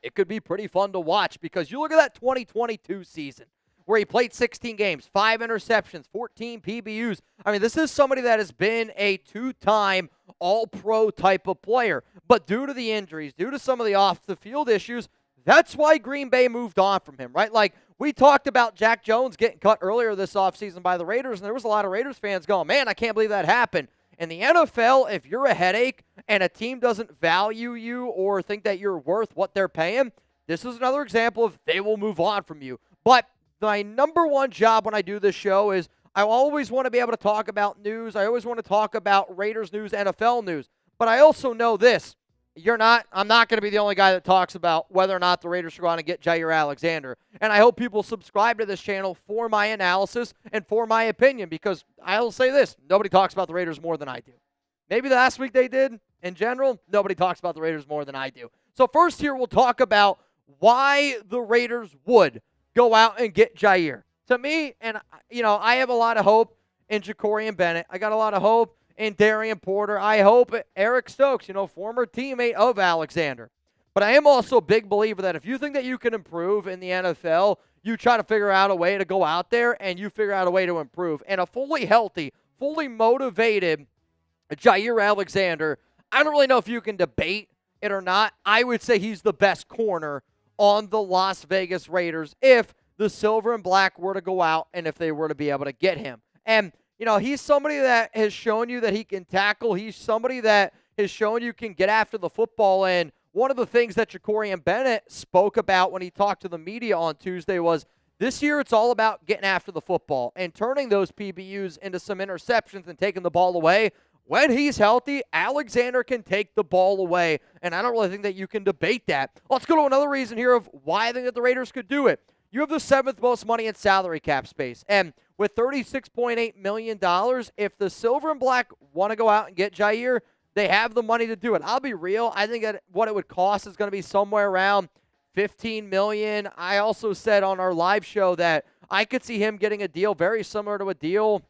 Speaker 1: It could be pretty fun to watch because you look at that 2022 season where he played 16 games, 5 interceptions, 14 PBUs. I mean, this is somebody that has been a two-time all-pro type of player. But due to the injuries, due to some of the off-the-field issues, that's why Green Bay moved on from him, right? Like, we talked about Jack Jones getting cut earlier this offseason by the Raiders, and there was a lot of Raiders fans going, man, I can't believe that happened. In the NFL, if you're a headache and a team doesn't value you or think that you're worth what they're paying, this is another example of they will move on from you. But my number one job when I do this show is I always want to be able to talk about news. I always want to talk about Raiders news, NFL news. But I also know this. I'm not going to be the only guy that talks about whether or not the Raiders should go out and get Jaire Alexander. And I hope people subscribe to this channel for my analysis and for my opinion, because I'll say this, nobody talks about the Raiders more than I do. Maybe last week they did. In general, nobody talks about the Raiders more than I do. So first here, we'll talk about why the Raiders would go out and get Jaire. To me, and I have a lot of hope in Jacorian Bennett. I got a lot of hope in Darian Porter. I hope Eric Stokes, former teammate of Alexander. But I am also a big believer that if you think that you can improve in the NFL, you try to figure out a way to go out there and you figure out a way to improve. And a fully healthy, fully motivated Jaire Alexander, I don't really know if you can debate it or not. I would say he's the best corner on the Las Vegas Raiders if the silver and black were to go out and if they were to be able to get him. And he's somebody that has shown you that he can tackle. He's somebody that has shown you can get after the football. And one of the things that Jakobi Bennett spoke about when he talked to the media on Tuesday was this year it's all about getting after the football and turning those PBUs into some interceptions and taking the ball away. When he's healthy, Alexander can take the ball away, and I don't really think that you can debate that. Let's go to another reason here of why I think that the Raiders could do it. You have the 7th most money in salary cap space, and with $36.8 million, if the Silver and Black want to go out and get Jaire, they have the money to do it. I'll be real. I think that what it would cost is going to be somewhere around $15 million. I also said on our live show that I could see him getting a deal very similar to a deal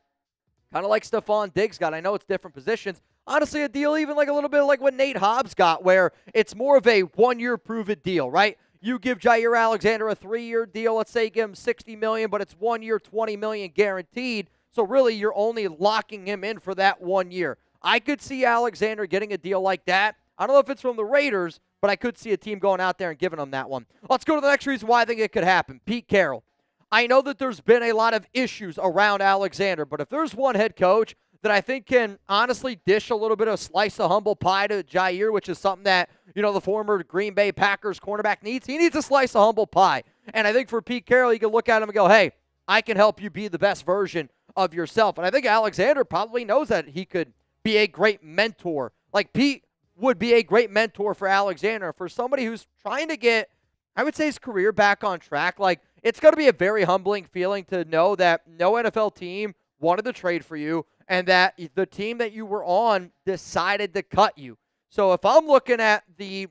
Speaker 1: kind of like Stephon Diggs got. I know it's different positions. Honestly, a deal even like a little bit like what Nate Hobbs got, where it's more of a one-year prove-it deal, right? You give Jaire Alexander a 3-year deal. Let's say you give him $60 million, but it's 1 year, $20 million guaranteed. So really, you're only locking him in for that 1 year. I could see Alexander getting a deal like that. I don't know if it's from the Raiders, but I could see a team going out there and giving him that one. Let's go to the next reason why I think it could happen. Pete Carroll. I know that there's been a lot of issues around Alexander, but if there's one head coach that I think can honestly dish a little bit of slice of humble pie to Jaire, which is something that, the former Green Bay Packers cornerback needs, he needs a slice of humble pie. And I think for Pete Carroll, he can look at him and go, hey, I can help you be the best version of yourself. And I think Alexander probably knows that he could be a great mentor. Like Pete would be a great mentor for Alexander, for somebody who's trying to get, I would say, his career back on track. Like, it's going to be a very humbling feeling to know that no NFL team wanted to trade for you and that the team that you were on decided to cut you. So if I'm looking at the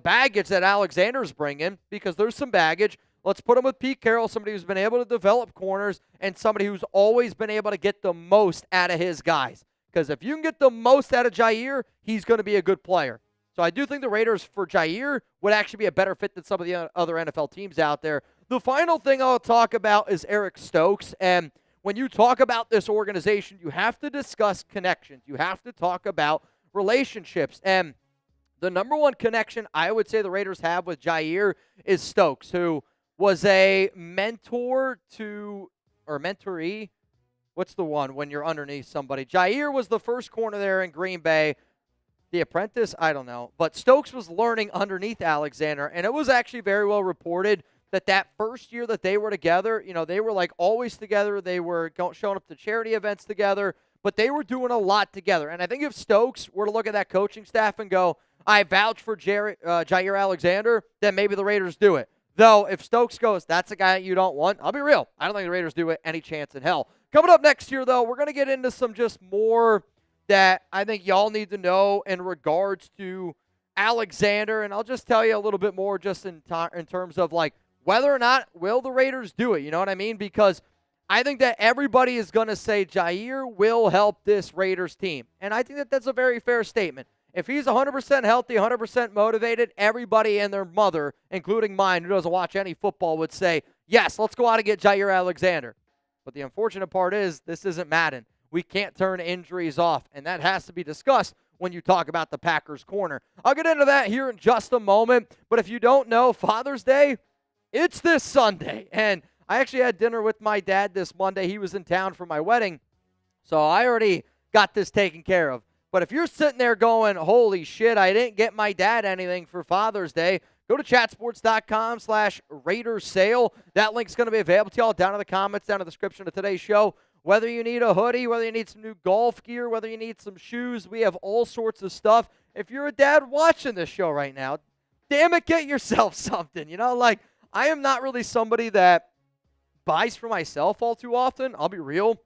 Speaker 1: baggage that Alexander's bringing, because there's some baggage, let's put him with Pete Carroll, somebody who's been able to develop corners and somebody who's always been able to get the most out of his guys. Because if you can get the most out of Jaire, he's going to be a good player. So I do think the Raiders for Jaire would actually be a better fit than some of the other NFL teams out there. The final thing I'll talk about is Eric Stokes. And when you talk about this organization, you have to discuss connections. You have to talk about relationships. And the number one connection I would say the Raiders have with Jaire is Stokes, who was a mentor to, or mentoree. What's the one when you're underneath somebody? Jaire was the first corner there in Green Bay. The apprentice? I don't know. But Stokes was learning underneath Alexander, and it was actually very well reported that first year that they were together, they were like always together. They were showing up to charity events together, but they were doing a lot together. And I think if Stokes were to look at that coaching staff and go, I vouch for Jaire Alexander, then maybe the Raiders do it. Though, if Stokes goes, that's a guy you don't want, I'll be real. I don't think the Raiders do it any chance in hell. Coming up next year, though, we're going to get into some just more that I think y'all need to know in regards to Alexander. And I'll just tell you a little bit more just in terms of, like, whether or not will the Raiders do it. You know what I mean? Because I think that everybody is going to say Jaire will help this Raiders team. And I think that that's a very fair statement. If he's 100% healthy, 100% motivated, everybody and their mother, including mine, who doesn't watch any football, would say, yes, let's go out and get Jaire Alexander. But the unfortunate part is this isn't Madden. We can't turn injuries off, and that has to be discussed when you talk about the Packers corner. I'll get into that here in just a moment, but if you don't know, Father's Day, it's this Sunday. And I actually had dinner with my dad this Monday. He was in town for my wedding, so I already got this taken care of. But if you're sitting there going, holy shit, I didn't get my dad anything for Father's Day, go to chatsports.com/Raiders sale. That link's going to be available to y'all down in the comments, down in the description of today's show. Whether you need a hoodie, whether you need some new golf gear, whether you need some shoes, we have all sorts of stuff. If you're a dad watching this show right now, damn it, get yourself something. I am not really somebody that buys for myself all too often. I'll be real.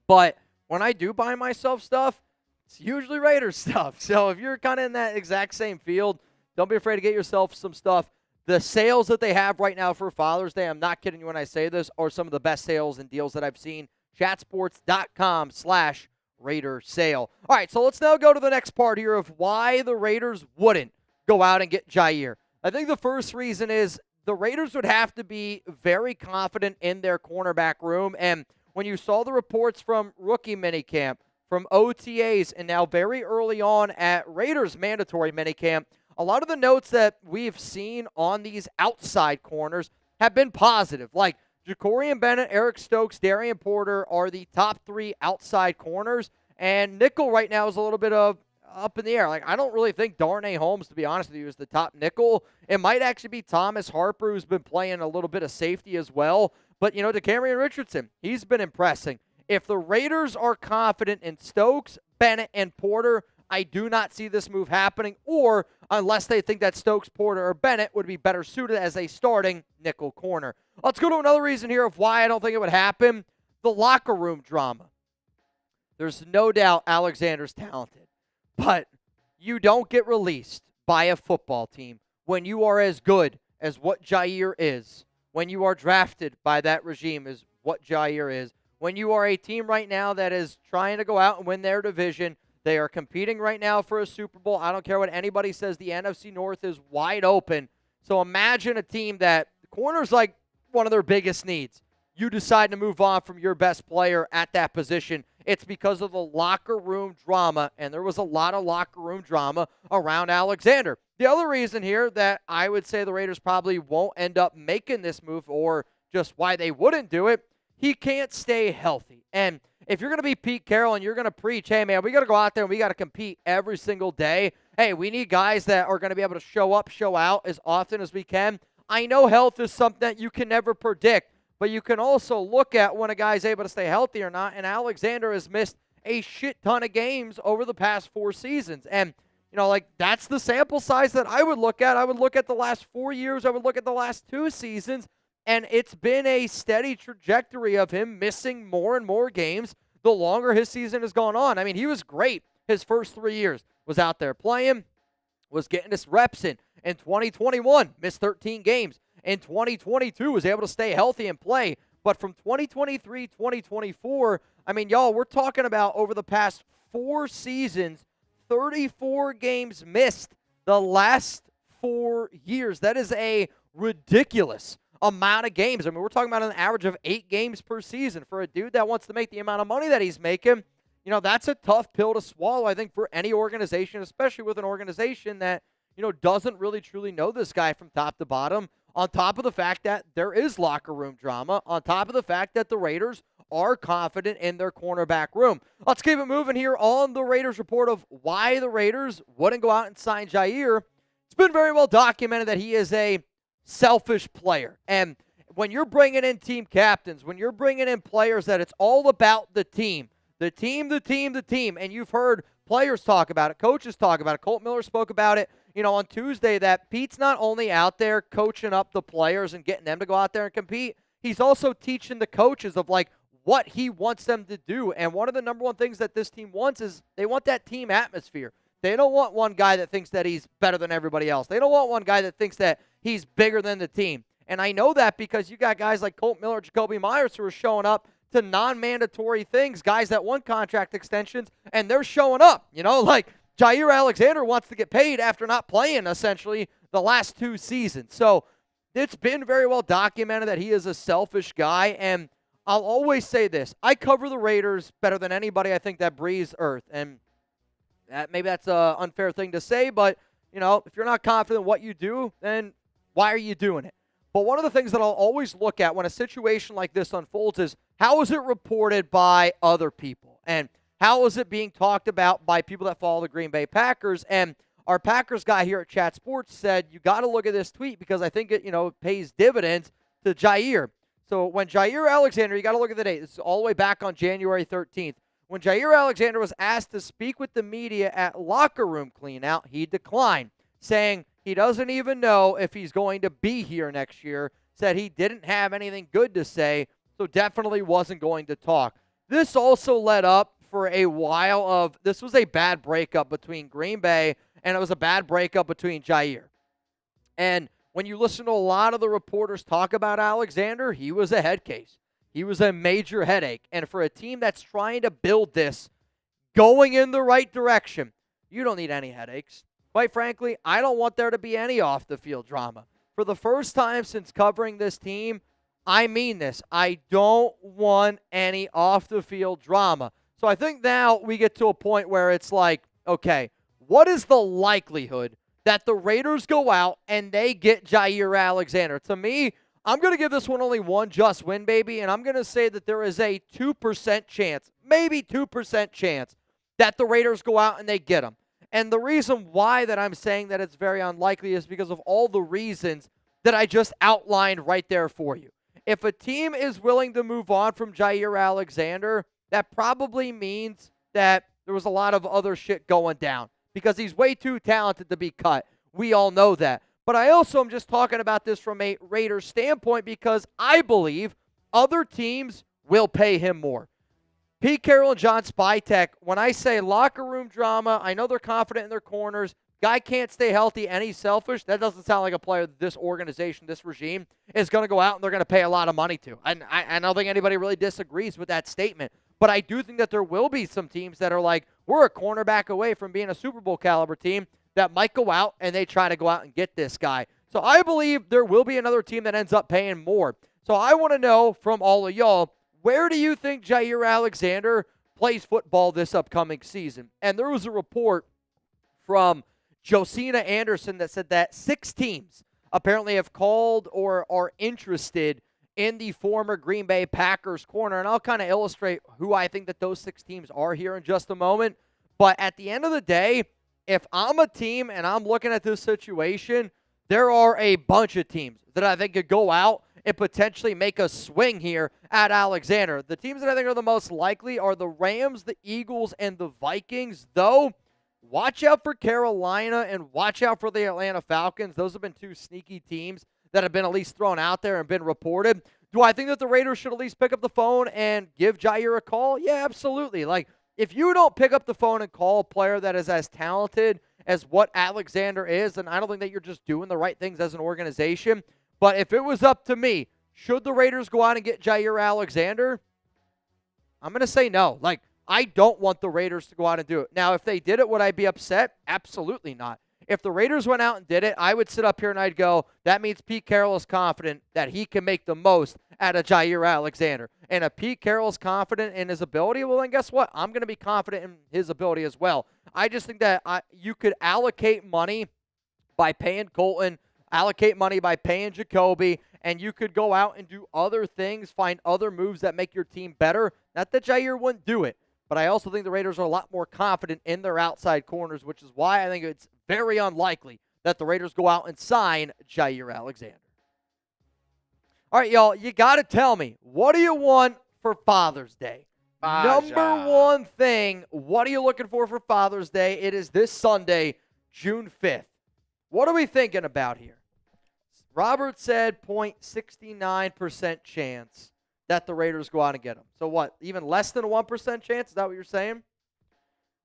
Speaker 1: But when I do buy myself stuff, it's usually Raiders stuff. So if you're kind of in that exact same field, don't be afraid to get yourself some stuff. The sales that they have right now for Father's Day, I'm not kidding you when I say this, are some of the best sales and deals that I've seen. Chatsports.com/Raiders sale. All right, so let's now go to the next part here of why the Raiders wouldn't go out and get Jaire. I think the first reason is the Raiders would have to be very confident in their cornerback room. And when you saw the reports from rookie minicamp, from OTAs, and now very early on at Raiders mandatory minicamp, a lot of the notes that we've seen on these outside corners have been positive. Like Jakobi Bennett, Eric Stokes, Darian Porter are the top 3 outside corners. And nickel right now is a little bit of, up in the air. Like, I don't really think Darnay Holmes, to be honest with you, is the top nickel. It might actually be Thomas Harper, who's been playing a little bit of safety as well. But, DeCamerion Richardson, he's been impressing. If the Raiders are confident in Stokes, Bennett, and Porter, I do not see this move happening, or unless they think that Stokes, Porter, or Bennett would be better suited as a starting nickel corner. Let's go to another reason here of why I don't think it would happen, the locker room drama. There's no doubt Alexander's talented, but you don't get released by a football team when you are as good as what Jaire is, when you are drafted by that regime as what Jaire is, when you are a team right now that is trying to go out and win their division. They are competing right now for a Super Bowl. I don't care what anybody says. The NFC North is wide open. So imagine a team that corner's like one of their biggest needs. You decide to move on from your best player at that position. It's because of the locker room drama, and there was a lot of locker room drama around Alexander. The other reason here that I would say the Raiders probably won't end up making this move, or just why they wouldn't do it, he can't stay healthy. And if you're going to be Pete Carroll and you're going to preach, hey, man, we got to go out there and we got to compete every single day. Hey, we need guys that are going to be able to show up, show out as often as we can. I know health is something that you can never predict, but you can also look at when a guy's able to stay healthy or not. And Alexander has missed a shit ton of games over the past 4 seasons. And, that's the sample size that I would look at. I would look at the last 4 years. I would look at the last 2 seasons. And it's been a steady trajectory of him missing more and more games the longer his season has gone on. I mean, he was great his first 3 years. Was out there playing, was getting his reps in. In 2021, missed 13 games. In 2022, was able to stay healthy and play. But from 2023, 2024, I mean, y'all, we're talking about over the past 4 seasons, 34 games missed the last 4 years. That is a ridiculous amount of games. I mean, we're talking about an average of 8 games per season. For a dude that wants to make the amount of money that he's making, that's a tough pill to swallow, I think, for any organization, especially with an organization that, doesn't really truly know this guy from top to bottom, on top of the fact that there is locker room drama, on top of the fact that the Raiders are confident in their cornerback room. Let's keep it moving here on the Raiders report of why the Raiders wouldn't go out and sign Jaire. It's been very well documented that he is a selfish player. And when you're bringing in team captains, when you're bringing in players that it's all about the team, and you've heard players talk about it, coaches talk about it. Kolton Miller spoke about it, on Tuesday, that Pete's not only out there coaching up the players and getting them to go out there and compete, he's also teaching the coaches of what he wants them to do. And one of the number one things that this team wants is they want that team atmosphere. They don't want one guy that thinks that he's better than everybody else. They don't want one guy that thinks that he's bigger than the team. And I know that because you got guys like Kolton Miller, Jakobi Meyers who are showing up to non-mandatory things, guys that want contract extensions, and they're showing up. Jaire Alexander wants to get paid after not playing, essentially, the last 2 seasons. So it's been very well documented that he is a selfish guy, and I'll always say this. I cover the Raiders better than anybody I think that breathes earth, and maybe that's an unfair thing to say, but, if you're not confident in what you do, then why are you doing it? But one of the things that I'll always look at when a situation like this unfolds is how is it reported by other people? And how is it being talked about by people that follow the Green Bay Packers? And our Packers guy here at Chat Sports said, you got to look at this tweet because I think it, pays dividends to Jaire. So when Jaire Alexander, you got to look at the date. This is all the way back on January 13th. When Jaire Alexander was asked to speak with the media at locker room cleanout, he declined, saying he doesn't even know if he's going to be here next year, said he didn't have anything good to say, so definitely wasn't going to talk. This also led up for a while of, this was a bad breakup between Green Bay, and it was a bad breakup between Jaire. And when you listen to a lot of the reporters talk about Alexander, he was a head case. He was a major headache. And for a team that's trying to build this, going in the right direction, you don't need any headaches. Quite frankly, I don't want there to be any off-the-field drama. For the first time since covering this team, I mean this. I don't want any off-the-field drama. So I think now we get to a point where it's like, okay, what is the likelihood that the Raiders go out and they get Jaire Alexander? To me, I'm going to give this one only one just win, baby, and I'm going to say that there is a 2% chance, maybe 2% chance, that the Raiders go out and they get him. And the reason why that I'm saying that it's very unlikely is because of all the reasons that I just outlined right there for you. If a team is willing to move on from Jaire Alexander, that probably means that there was a lot of other shit going down because he's way too talented to be cut. We all know that. But I also am just talking about this from a Raiders standpoint because I believe other teams will pay him more. Pete Carroll and John Spytek, when I say locker room drama, I know they're confident in their corners. Guy can't stay healthy and he's selfish. That doesn't sound like a player that this organization, this regime, is going to go out and they're going to pay a lot of money to. And I don't think anybody really disagrees with that statement. But I do think that there will be some teams that are like, we're a cornerback away from being a Super Bowl caliber team that might go out and they try to go out and get this guy. So I believe there will be another team that ends up paying more. So I want to know from all of y'all, where do you think Jaire Alexander plays football this upcoming season? And there was a report from Josina Anderson that said that 6 teams apparently have called or are interested in the former Green Bay Packers corner. And I'll kind of illustrate who I think that those 6 teams are here in just a moment. But at the end of the day, if I'm a team and I'm looking at this situation, there are a bunch of teams that I think could go out and potentially make a swing here at Alexander. The teams that I think are the most likely are the Rams, the Eagles, and the Vikings, though. Watch out for Carolina and watch out for the Atlanta Falcons. Those have been 2 sneaky teams that have been at least thrown out there and been reported. Do I think that the Raiders should at least pick up the phone and give Jaire a call? Yeah, absolutely. Like, if you don't pick up the phone and call a player that is as talented as what Alexander is, then I don't think that you're just doing the right things as an organization. But if it was up to me, should the Raiders go out and get Jaire Alexander? I'm going to say no. Like, I don't want the Raiders to go out and do it. Now, if they did it, would I be upset? Absolutely not. If the Raiders went out and did it, I would sit up here and I'd go, that means Pete Carroll is confident that he can make the most out of Jaire Alexander. And if Pete Carroll is confident in his ability, well, then guess what? I'm going to be confident in his ability as well. I just think that you could allocate money by paying Kolton, allocate money by paying Jakobi, and you could go out and do other things, find other moves that make your team better. Not that Jaire wouldn't do it, but I also think the Raiders are a lot more confident in their outside corners, which is why I think it's very unlikely that the Raiders go out and sign Jaire Alexander. All right, y'all, you got to tell me, what do you want for Father's Day? Number one thing, what are you looking for Father's Day? It is this Sunday, June 5th. What are we thinking about here? Robert said 0.69% chance that the Raiders go out and get him. So what, even less than a 1% chance? Is that what you're saying?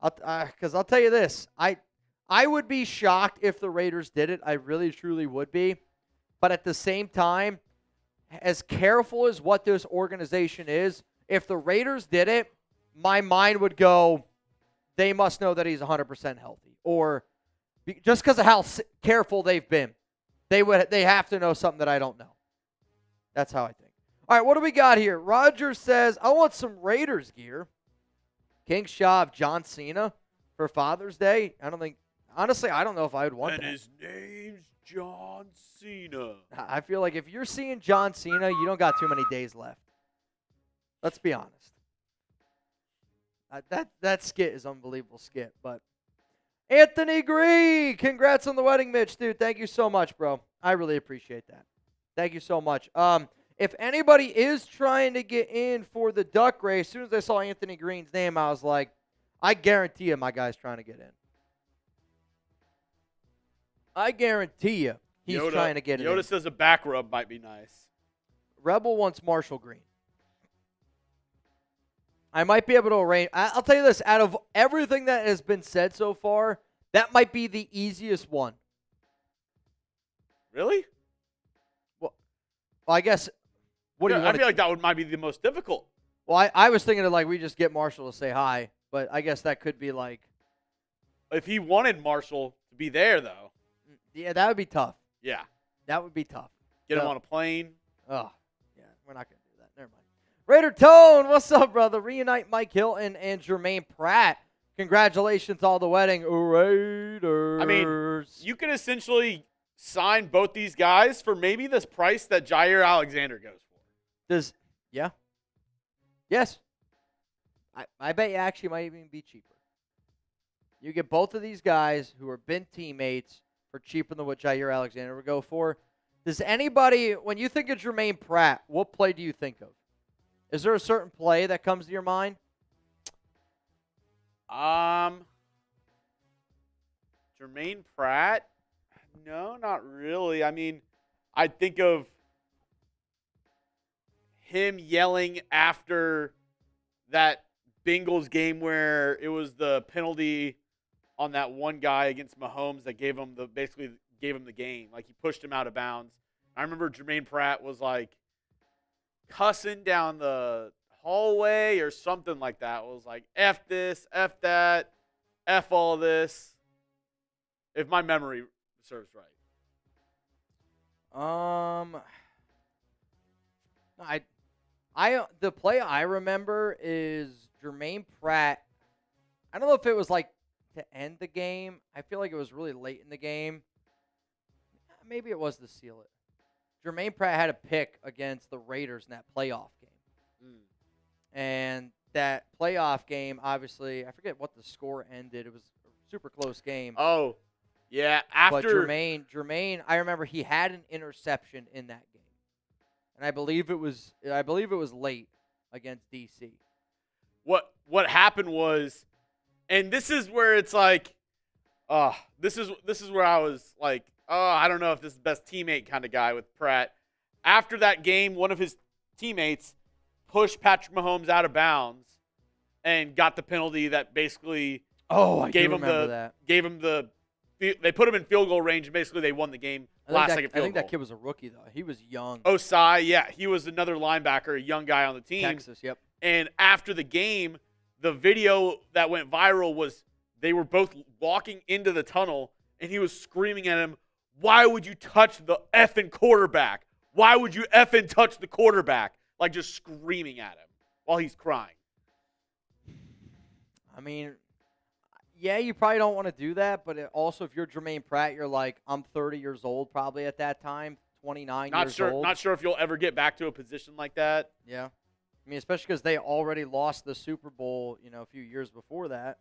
Speaker 1: Because I'll tell you this. I would be shocked if the Raiders did it. I really, truly would be. But at the same time, as careful as what this organization is, if the Raiders did it, my mind would go, they must know that he's 100% healthy. Or just because of how careful they've been, they have to know something that I don't know. That's how I think. All right, what do we got here? Roger says, I want some Raiders gear. King Shaw of John Cena for Father's Day. Honestly, I don't know if I would want that.
Speaker 2: And his name's John Cena.
Speaker 1: I feel like if you're seeing John Cena, you don't got too many days left. Let's be honest. That skit is an unbelievable skit. But Anthony Green, congrats on the wedding, Mitch. Dude, thank you so much, bro. I really appreciate that. Thank you so much. If anybody is trying to get in for the duck race, as soon as I saw Anthony Green's name, I was like, I guarantee you my guy's trying to get in. I guarantee you he's trying to get in.
Speaker 2: Yoda says a back rub might be nice.
Speaker 1: Rebel wants Marshall Green. I might be able to arrange. I'll tell you this. Out of everything that has been said so far, that might be the easiest one.
Speaker 2: Really?
Speaker 1: Well I guess. What do you want?
Speaker 2: I feel like that might be the most difficult.
Speaker 1: Well, I was thinking of like we just get Marshall to say hi, but I guess that could be like.
Speaker 2: If he wanted Marshall to be there, though.
Speaker 1: Yeah, that would be tough.
Speaker 2: Yeah.
Speaker 1: That would be tough.
Speaker 2: Get him on a plane.
Speaker 1: Oh, yeah. We're not going to do that. Never mind. Raider Tone, what's up, brother? Reunite Mike Hilton and Germaine Pratt. Congratulations on the wedding, Raiders.
Speaker 2: I mean, you can essentially sign both these guys for maybe this price that Jaire Alexander goes for.
Speaker 1: Yeah. Yes. I bet you actually might even be cheaper. You get both of these guys who have been teammates for cheaper than what Jaire Alexander would go for. Does anybody, when you think of Germaine Pratt, what play do you think of? Is there a certain play that comes to your mind?
Speaker 2: Germaine Pratt? No, not really. I mean, I think of him yelling after that Bengals game where it was the penalty on that one guy against Mahomes that basically gave him the game. Like, he pushed him out of bounds. I remember Germaine Pratt was like cussing down the hallway or something like that. It was like, F this, F that, F all this. If my memory serves right.
Speaker 1: The play I remember is Germaine Pratt. I don't know if it was like to end the game. I feel like it was really late in the game. Maybe it was to seal it. Germaine Pratt had a pick against the Raiders in that playoff game. And that playoff game, obviously, I forget what the score ended. It was a super close game.
Speaker 2: Oh, yeah.
Speaker 1: But Germaine, I remember he had an interception in that game. And I believe it was late against DC.
Speaker 2: What happened was, and this is where it's like, this is where I was like, I don't know if this is the best teammate kind of guy with Pratt. After that game, one of his teammates pushed Patrick Mahomes out of bounds and got the penalty that basically gave him the they put him in field goal range, and basically they won the game last-second field goal.
Speaker 1: I think that kid was a rookie, though. He was young.
Speaker 2: Osai, yeah. He was another linebacker, a young guy on the team.
Speaker 1: Texas, yep.
Speaker 2: And after the game, the video that went viral was they were both walking into the tunnel, and he was screaming at him, "Why would you touch the effing quarterback? Why would you effing touch the quarterback?" Like, just screaming at him while he's crying.
Speaker 1: I mean, yeah, you probably don't want to do that, but also if you're Germaine Pratt, you're like, I'm 30 years old probably at that time, 29 years old.
Speaker 2: Not sure if you'll ever get back to a position like that.
Speaker 1: Yeah. I mean, especially because they already lost the Super Bowl, a few years before that.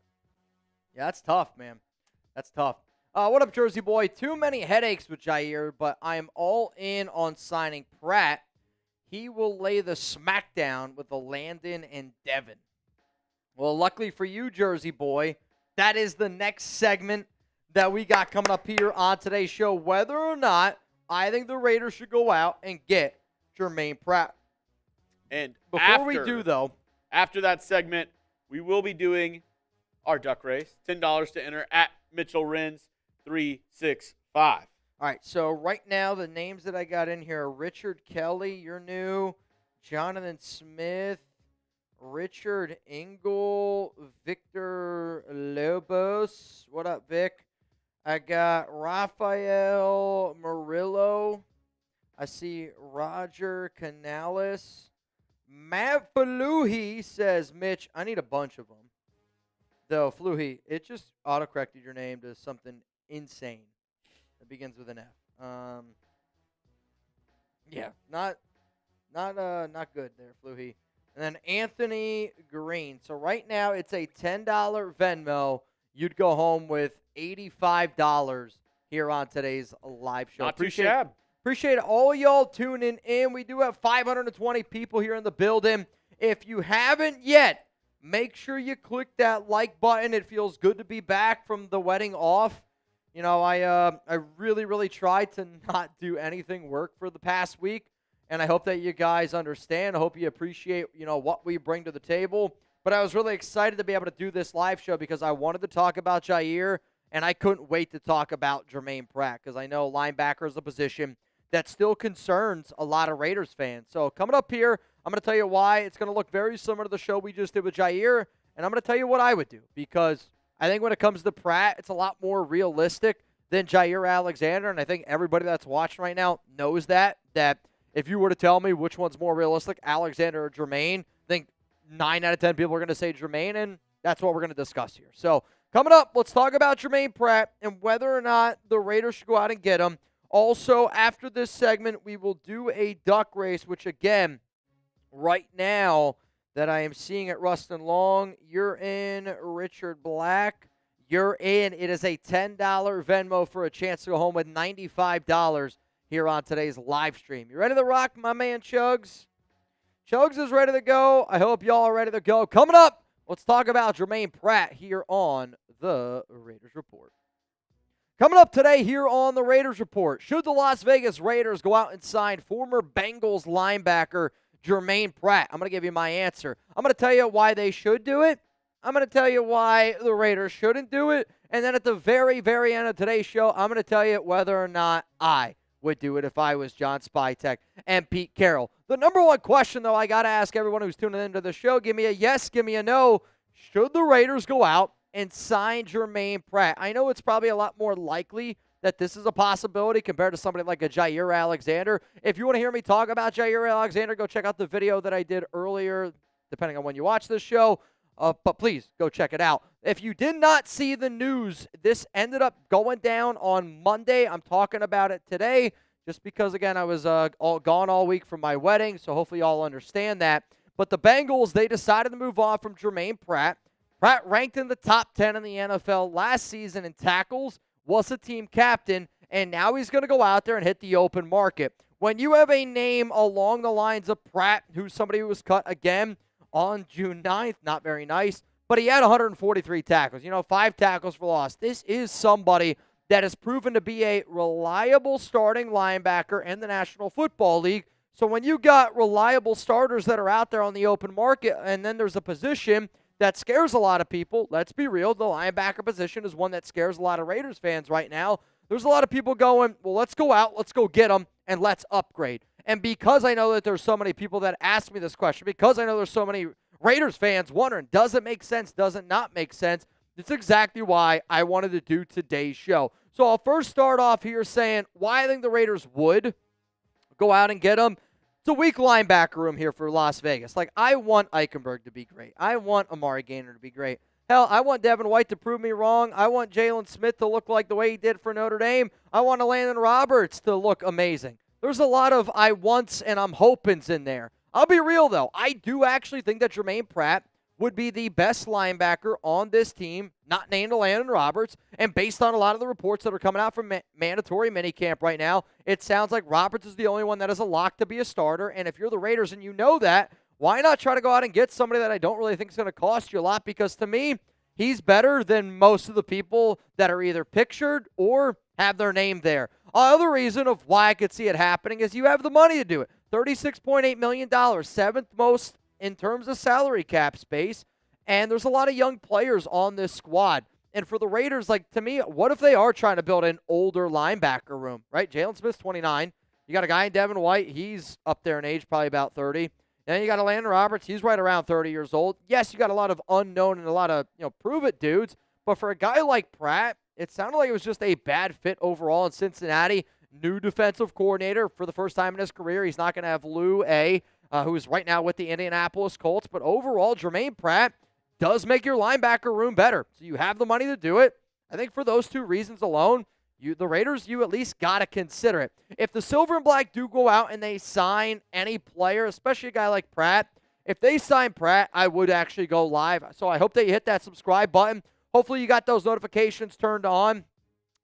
Speaker 1: Yeah, that's tough, man. That's tough. What up, Jersey boy? Too many headaches with Jaire, but I am all in on signing Pratt. He will lay the smackdown with the Landon and Devin. Well, luckily for you, Jersey boy, that is the next segment that we got coming up here on today's show. Whether or not I think the Raiders should go out and get Germaine Pratt.
Speaker 2: And
Speaker 1: before we do, though,
Speaker 2: after that segment, we will be doing our duck race. $10 to enter at Mitchell Renz 365.
Speaker 1: All right, so right now the names that I got in here are Richard Kelly, you're new, Jonathan Smith, Richard Engel, Victor Lobos. What up, Vic? I got Rafael Murillo. I see Roger Canales. Matt Faluhi says, Mitch, I need a bunch of them. Though, Fluhi, it just autocorrected your name to something insane. It begins with an F. Yeah, not good there, Fluhi. And then Anthony Green. So right now it's a $10 Venmo. You'd go home with $85 here on today's live show.
Speaker 2: Not too shabby.
Speaker 1: Appreciate all y'all tuning in. We do have 520 people here in the building. If you haven't yet, make sure you click that like button. It feels good to be back from the wedding off. I really, really tried to not do anything work for the past week, and I hope that you guys understand. I hope you appreciate, what we bring to the table. But I was really excited to be able to do this live show because I wanted to talk about Jaire, and I couldn't wait to talk about Germaine Pratt because I know linebacker is a position that still concerns a lot of Raiders fans. So coming up here, I'm going to tell you why it's going to look very similar to the show we just did with Jaire, and I'm going to tell you what I would do because I think when it comes to Pratt, it's a lot more realistic than Jaire Alexander, and I think everybody that's watching right now knows that if you were to tell me which one's more realistic, Alexander or Germaine, I think 9 out of 10 people are going to say Germaine, and that's what we're going to discuss here. So coming up, let's talk about Germaine Pratt and whether or not the Raiders should go out and get him. Also, after this segment, we will do a duck race, which, again, right now that I am seeing at Rustin Long, you're in Richard Black. you're in. It is a $10 Venmo for a chance to go home with $95 here on today's live stream. You ready to rock, my man Chugs? Chugs is ready to go. I hope y'all are ready to go. Coming up, let's talk about Germaine Pratt here on the Raiders Report. Coming up today here on the Raiders Report, should the Las Vegas Raiders go out and sign former Bengals linebacker Germaine Pratt? I'm going to give you my answer. I'm going to tell you why they should do it. I'm going to tell you why the Raiders shouldn't do it. And then at the very, very end of today's show, I'm going to tell you whether or not I would do it if I was John Spytek and Pete Carroll. The number one question, though, I got to ask everyone who's tuning into the show, give me a yes, give me a no. Should the Raiders go out and sign Germaine Pratt? I know it's probably a lot more likely that this is a possibility compared to somebody like a Jaire Alexander. If you want to hear me talk about Jaire Alexander, go check out the video that I did earlier, depending on when you watch this show. But please, go check it out. If you did not see the news, this ended up going down on Monday. I'm talking about it today just because, again, I was gone all week from my wedding, so hopefully y'all understand that. But the Bengals, they decided to move on from Germaine Pratt. Pratt ranked in the top 10 in the NFL last season in tackles, was a team captain, and now he's going to go out there and hit the open market. When you have a name along the lines of Pratt, who's somebody who was cut again on June 9th, not very nice, but he had 143 tackles, 5 tackles for loss. This is somebody that has proven to be a reliable starting linebacker in the National Football League. So when you got reliable starters that are out there on the open market, and then there's a position that scares a lot of people, let's be real, the linebacker position is one that scares a lot of Raiders fans right now. There's a lot of people going, well, let's go out, let's go get them, and let's upgrade. And because I know that there's so many people that ask me this question, because I know there's so many Raiders fans wondering, does it make sense, does it not make sense? It's exactly why I wanted to do today's show. So I'll first start off here saying why I think the Raiders would go out and get them. It's a weak linebacker room here for Las Vegas. Like, I want Eichenberg to be great. I want Amari Gaynor to be great. Hell, I want Devin White to prove me wrong. I want Jalen Smith to look like the way he did for Notre Dame. I want Landon Roberts to look amazing. There's a lot of I wants and I'm hopings in there. I'll be real, though. I do actually think that Germaine Pratt would be the best linebacker on this team, not named Landon Roberts. And based on a lot of the reports that are coming out from mandatory minicamp right now, it sounds like Roberts is the only one that is a lock to be a starter. And if you're the Raiders and you know that, why not try to go out and get somebody that I don't really think is going to cost you a lot? Because to me, he's better than most of the people that are either pictured or have their name there. Other reason of why I could see it happening is you have the money to do it. $36.8 million, 7th most in terms of salary cap space, and there's a lot of young players on this squad. And for the Raiders, like, to me, what if they are trying to build an older linebacker room, right? Jalen Smith's 29. You got a guy in Devin White. He's up there in age, probably about 30. Then you got a Landon Roberts. He's right around 30 years old. Yes, you got a lot of unknown and a lot of, prove-it dudes. But for a guy like Pratt, it sounded like it was just a bad fit overall in Cincinnati. New defensive coordinator for the first time in his career. He's not going to have Lou A., who is right now with the Indianapolis Colts. But overall, Germaine Pratt does make your linebacker room better. So you have the money to do it. I think for those two reasons alone, the Raiders, you at least got to consider it. If the Silver and Black do go out and they sign any player, especially a guy like Pratt, if they sign Pratt, I would actually go live. So I hope that you hit that subscribe button. Hopefully you got those notifications turned on.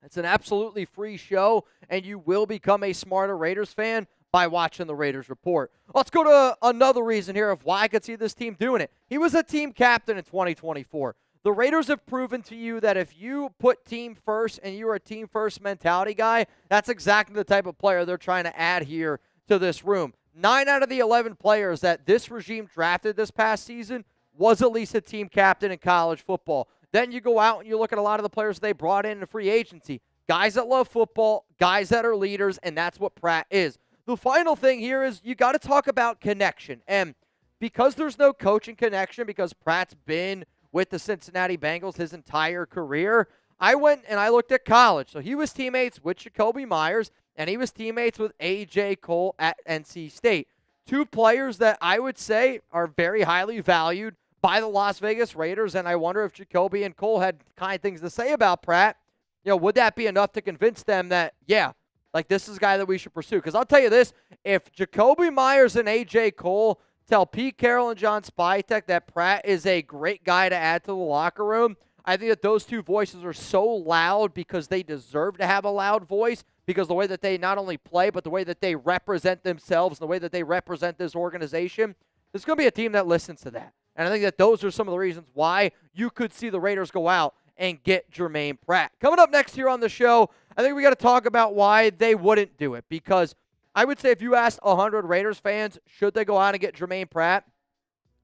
Speaker 1: It's an absolutely free show, and you will become a smarter Raiders fan by watching the Raiders Report. Let's go to another reason here of why I could see this team doing it. He was a team captain in 2024. The Raiders have proven to you that if you put team first and you're a team first mentality guy, that's exactly the type of player they're trying to add here to this room. 9 out of the 11 players that this regime drafted this past season was at least a team captain in college football. Then you go out and you look at a lot of the players they brought in free agency. Guys that love football, guys that are leaders, and that's what Pratt is. The final thing here is you got to talk about connection. And because there's no coaching connection, because Pratt's been with the Cincinnati Bengals his entire career, I went and I looked at college. So he was teammates with Jakobi Meyers, and he was teammates with A.J. Cole at NC State. Two players that I would say are very highly valued by the Las Vegas Raiders, and I wonder if Jakobi and Cole had kind things to say about Pratt. Would that be enough to convince them that, yeah, like this is a guy that we should pursue? Because I'll tell you this, if Jakobi Meyers and A.J. Cole tell Pete Carroll and John Spytek that Pratt is a great guy to add to the locker room, I think that those two voices are so loud because they deserve to have a loud voice, because the way that they not only play, but the way that they represent themselves, and the way that they represent this organization, there's going to be a team that listens to that. And I think that those are some of the reasons why you could see the Raiders go out and get Germaine Pratt. Coming up next here on the show, I think we got to talk about why they wouldn't do it, because I would say if you asked 100 Raiders fans, should they go out and get Germaine Pratt,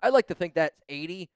Speaker 1: I'd like to think that 80%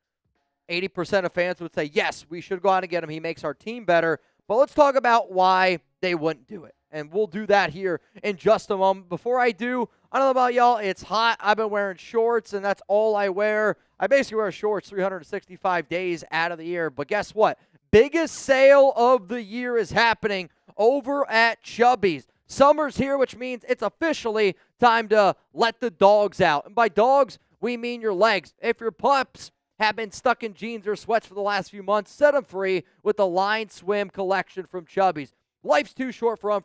Speaker 1: of fans would say, yes, we should go out and get him. He makes our team better. But let's talk about why they wouldn't do it. And we'll do that here in just a moment. Before I do, I don't know about y'all, it's hot. I've been wearing shorts, and that's all I wear. I basically wear shorts 365 days out of the year. But guess what? Biggest sale of the year is happening over at Chubby's. Summer's here, which means it's officially time to let the dogs out. And by dogs, we mean your legs. If your pups have been stuck in jeans or sweats for the last few months, set them free with the Line Swim collection from Chubby's. Life's too short for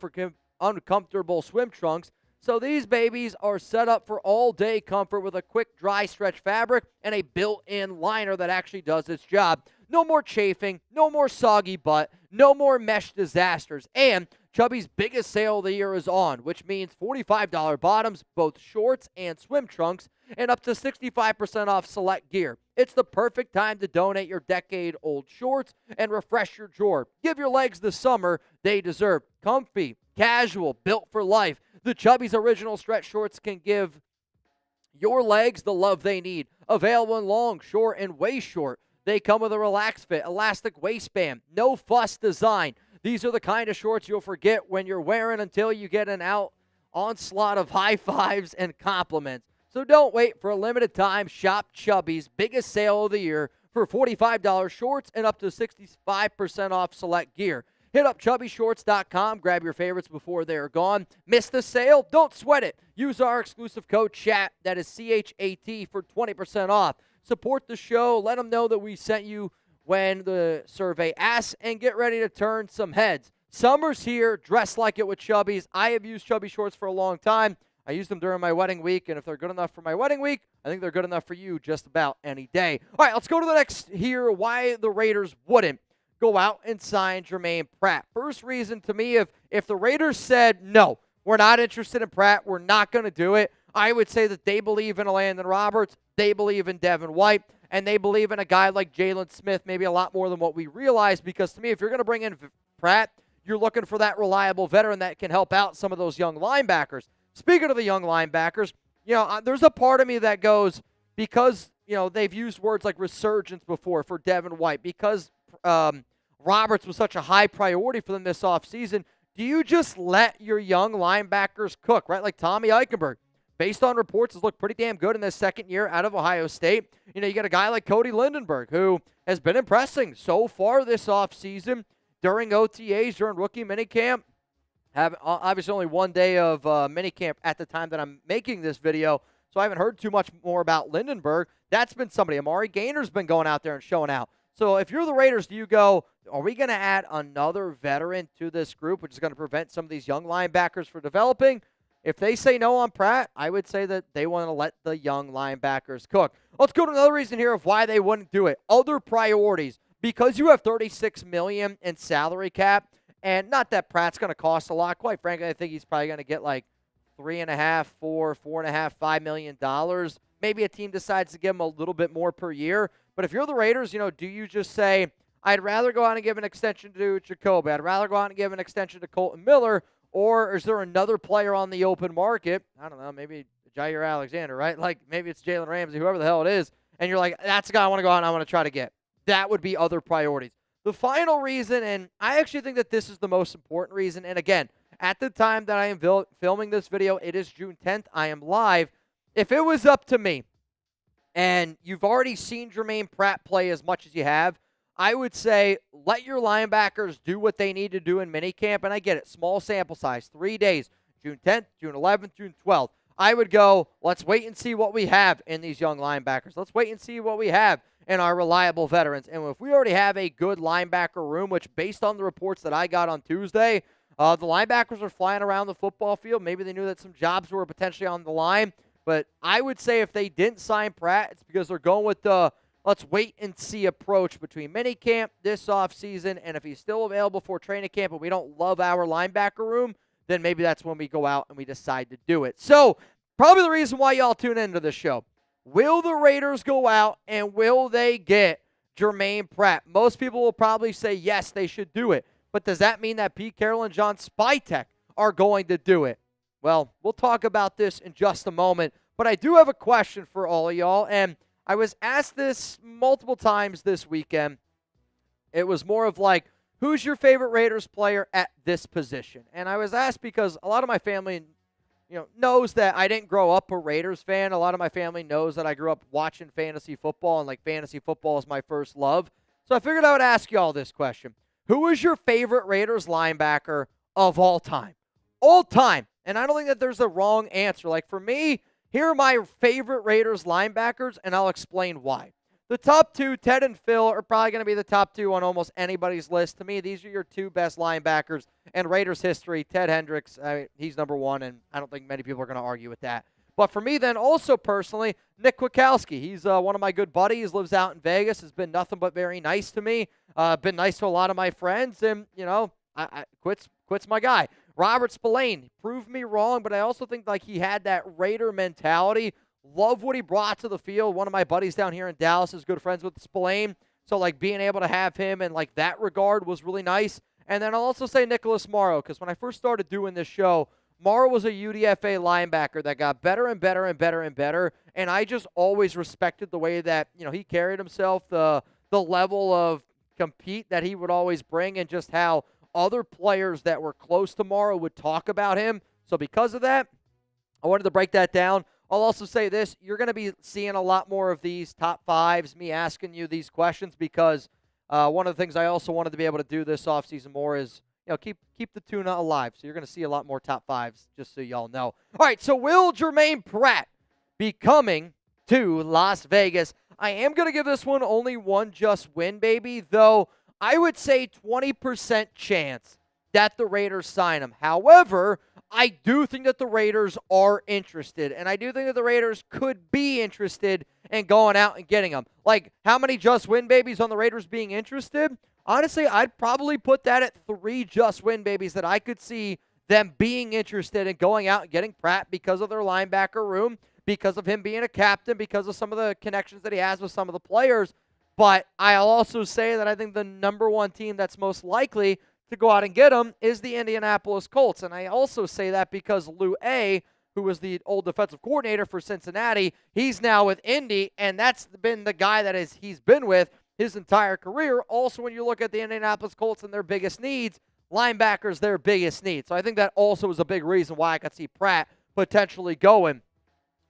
Speaker 1: uncomfortable swim trunks, so these babies are set up for all-day comfort with a quick dry stretch fabric and a built-in liner that actually does its job. No more chafing, no more soggy butt, no more mesh disasters. And Chubby's biggest sale of the year is on, which means $45 bottoms, both shorts and swim trunks, and up to 65% off select gear. It's the perfect time to donate your decade-old shorts and refresh your drawer. Give your legs the summer they deserve. Comfy, casual, built for life. The Chubby's original stretch shorts can give your legs the love they need. Available in long, short, and waist short. They come with a relaxed fit, elastic waistband, no fuss design. These are the kind of shorts you'll forget when you're wearing until you get an onslaught of high fives and compliments. So don't wait. For a limited time, shop Chubby's biggest sale of the year for $45 shorts and up to 65% off select gear. Hit up chubbyshorts.com. Grab your favorites before they're gone. Miss the sale? Don't sweat it. Use our exclusive code CHAT, that is CHAT, for 20% off. Support the show. Let them know that we sent you when the survey asks, and get ready to turn some heads. Summer's here. Dress like it with Chubby's. I have used Chubby shorts for a long time. I use them during my wedding week, and if they're good enough for my wedding week, I think they're good enough for you just about any day. All right, let's go to the next here, why the Raiders wouldn't go out and sign Germaine Pratt. First reason to me, if the Raiders said, no, we're not interested in Pratt, we're not going to do it, I would say that they believe in Landon Roberts, they believe in Devin White, and they believe in a guy like Jalen Smith maybe a lot more than what we realize, because to me, if you're going to bring in Pratt, you're looking for that reliable veteran that can help out some of those young linebackers. Speaking of the young linebackers, there's a part of me that goes, because, they've used words like resurgence before for Devin White, because Roberts was such a high priority for them this offseason, do you just let your young linebackers cook, right? Like Tommy Eichenberg, based on reports, has looked pretty damn good in his second year out of Ohio State. You got a guy like Cody Lindenberg, who has been impressing so far this offseason during OTAs, during rookie minicamp. Have obviously only one day of minicamp at the time that I'm making this video, so I haven't heard too much more about Lindenberg. That's been somebody. Amari Gainer's been going out there and showing out. So if you're the Raiders, do you go, are we going to add another veteran to this group, which is going to prevent some of these young linebackers from developing? If they say no on Pratt, I would say that they want to let the young linebackers cook. Let's go to another reason here of why they wouldn't do it. Other priorities. Because you have $36 million in salary cap, and not that Pratt's going to cost a lot. Quite frankly, I think he's probably going to get like $3.5, $4.5, $5 million. Maybe a team decides to give him a little bit more per year. But if you're the Raiders, do you just say, I'd rather go out and give an extension to Jakobi, I'd rather go out and give an extension to Kolton Miller, or is there another player on the open market? I don't know, maybe Jaire Alexander, right? Like maybe it's Jalen Ramsey, whoever the hell it is, and you're like, that's the guy I want to go out and I want to try to get. That would be other priorities. The final reason, and I actually think that this is the most important reason, and again, at the time that I am filming this video, it is June 10th. I am live. If it was up to me, and you've already seen Germaine Pratt play as much as you have, I would say let your linebackers do what they need to do in minicamp, and I get it, small sample size, 3 days, June 10th, June 11th, June 12th. I would go, let's wait and see what we have in these young linebackers. Let's wait and see what we have in our reliable veterans. And if we already have a good linebacker room, which based on the reports that I got on Tuesday, the linebackers are flying around the football field. Maybe they knew that some jobs were potentially on the line. But I would say if they didn't sign Pratt, it's because they're going with the let's wait and see approach between minicamp this offseason, and if he's still available for training camp and we don't love our linebacker room, then maybe that's when we go out and we decide to do it. So probably the reason why y'all tune into the show. Will the Raiders go out and will they get Germaine Pratt? Most people will probably say yes, they should do it. But does that mean that Pete Carroll and John Spytek are going to do it? Well, we'll talk about this in just a moment. But I do have a question for all of y'all, and I was asked this multiple times this weekend. It was more of like, who's your favorite Raiders player at this position? And I was asked because a lot of my family, knows that I didn't grow up a Raiders fan. A lot of my family knows that I grew up watching fantasy football, and like fantasy football is my first love. So I figured I would ask y'all this question. Who is your favorite Raiders linebacker of all time? All time. And I don't think that there's a wrong answer. Like for me, here are my favorite Raiders linebackers, and I'll explain why. The top two, Ted and Phil, are probably going to be the top two on almost anybody's list. To me, these are your two best linebackers in Raiders history. Ted Hendricks, he's number one, and I don't think many people are going to argue with that. But for me then, also personally, Nick Kwiatkowski. He's one of my good buddies, lives out in Vegas, has been nothing but very nice to me, been nice to a lot of my friends, and, Quit's my guy. Robert Spillane proved me wrong, but I also think like he had that Raider mentality. Love what he brought to the field. One of my buddies down here in Dallas is good friends with Spillane, so like being able to have him in like that regard was really nice. And then I'll also say Nicholas Morrow, because when I first started doing this show, Morrow was a UDFA linebacker that got better and better and better and better, and I just always respected the way that he carried himself, the level of compete that he would always bring, and just how other players that were close to Morrow would talk about him. So because of that, I wanted to break that down. I'll also say this. You're going to be seeing a lot more of these top fives, me asking you these questions, because one of the things I also wanted to be able to do this offseason more is keep the tuna alive. So you're going to see a lot more top fives, just so y'all know. All right, so will Germaine Pratt be coming to Las Vegas? I am going to give this one only one just win, baby, though I would say 20% chance that the Raiders sign him. However, I do think that the Raiders are interested, and I do think that the Raiders could be interested in going out and getting him. Like, how many just win babies on the Raiders being interested? Honestly, I'd probably put that at 3 just win babies that I could see them being interested in going out and getting Pratt because of their linebacker room, because of him being a captain, because of some of the connections that he has with some of the players. But I'll also say that I think the number one team that's most likely to go out and get him is the Indianapolis Colts. And I also say that because Lou A., who was the old defensive coordinator for Cincinnati, he's now with Indy, and that's been the guy that he's been with his entire career. Also, when you look at the Indianapolis Colts and their biggest needs, linebackers their biggest need. So I think that also is a big reason why I could see Pratt potentially going,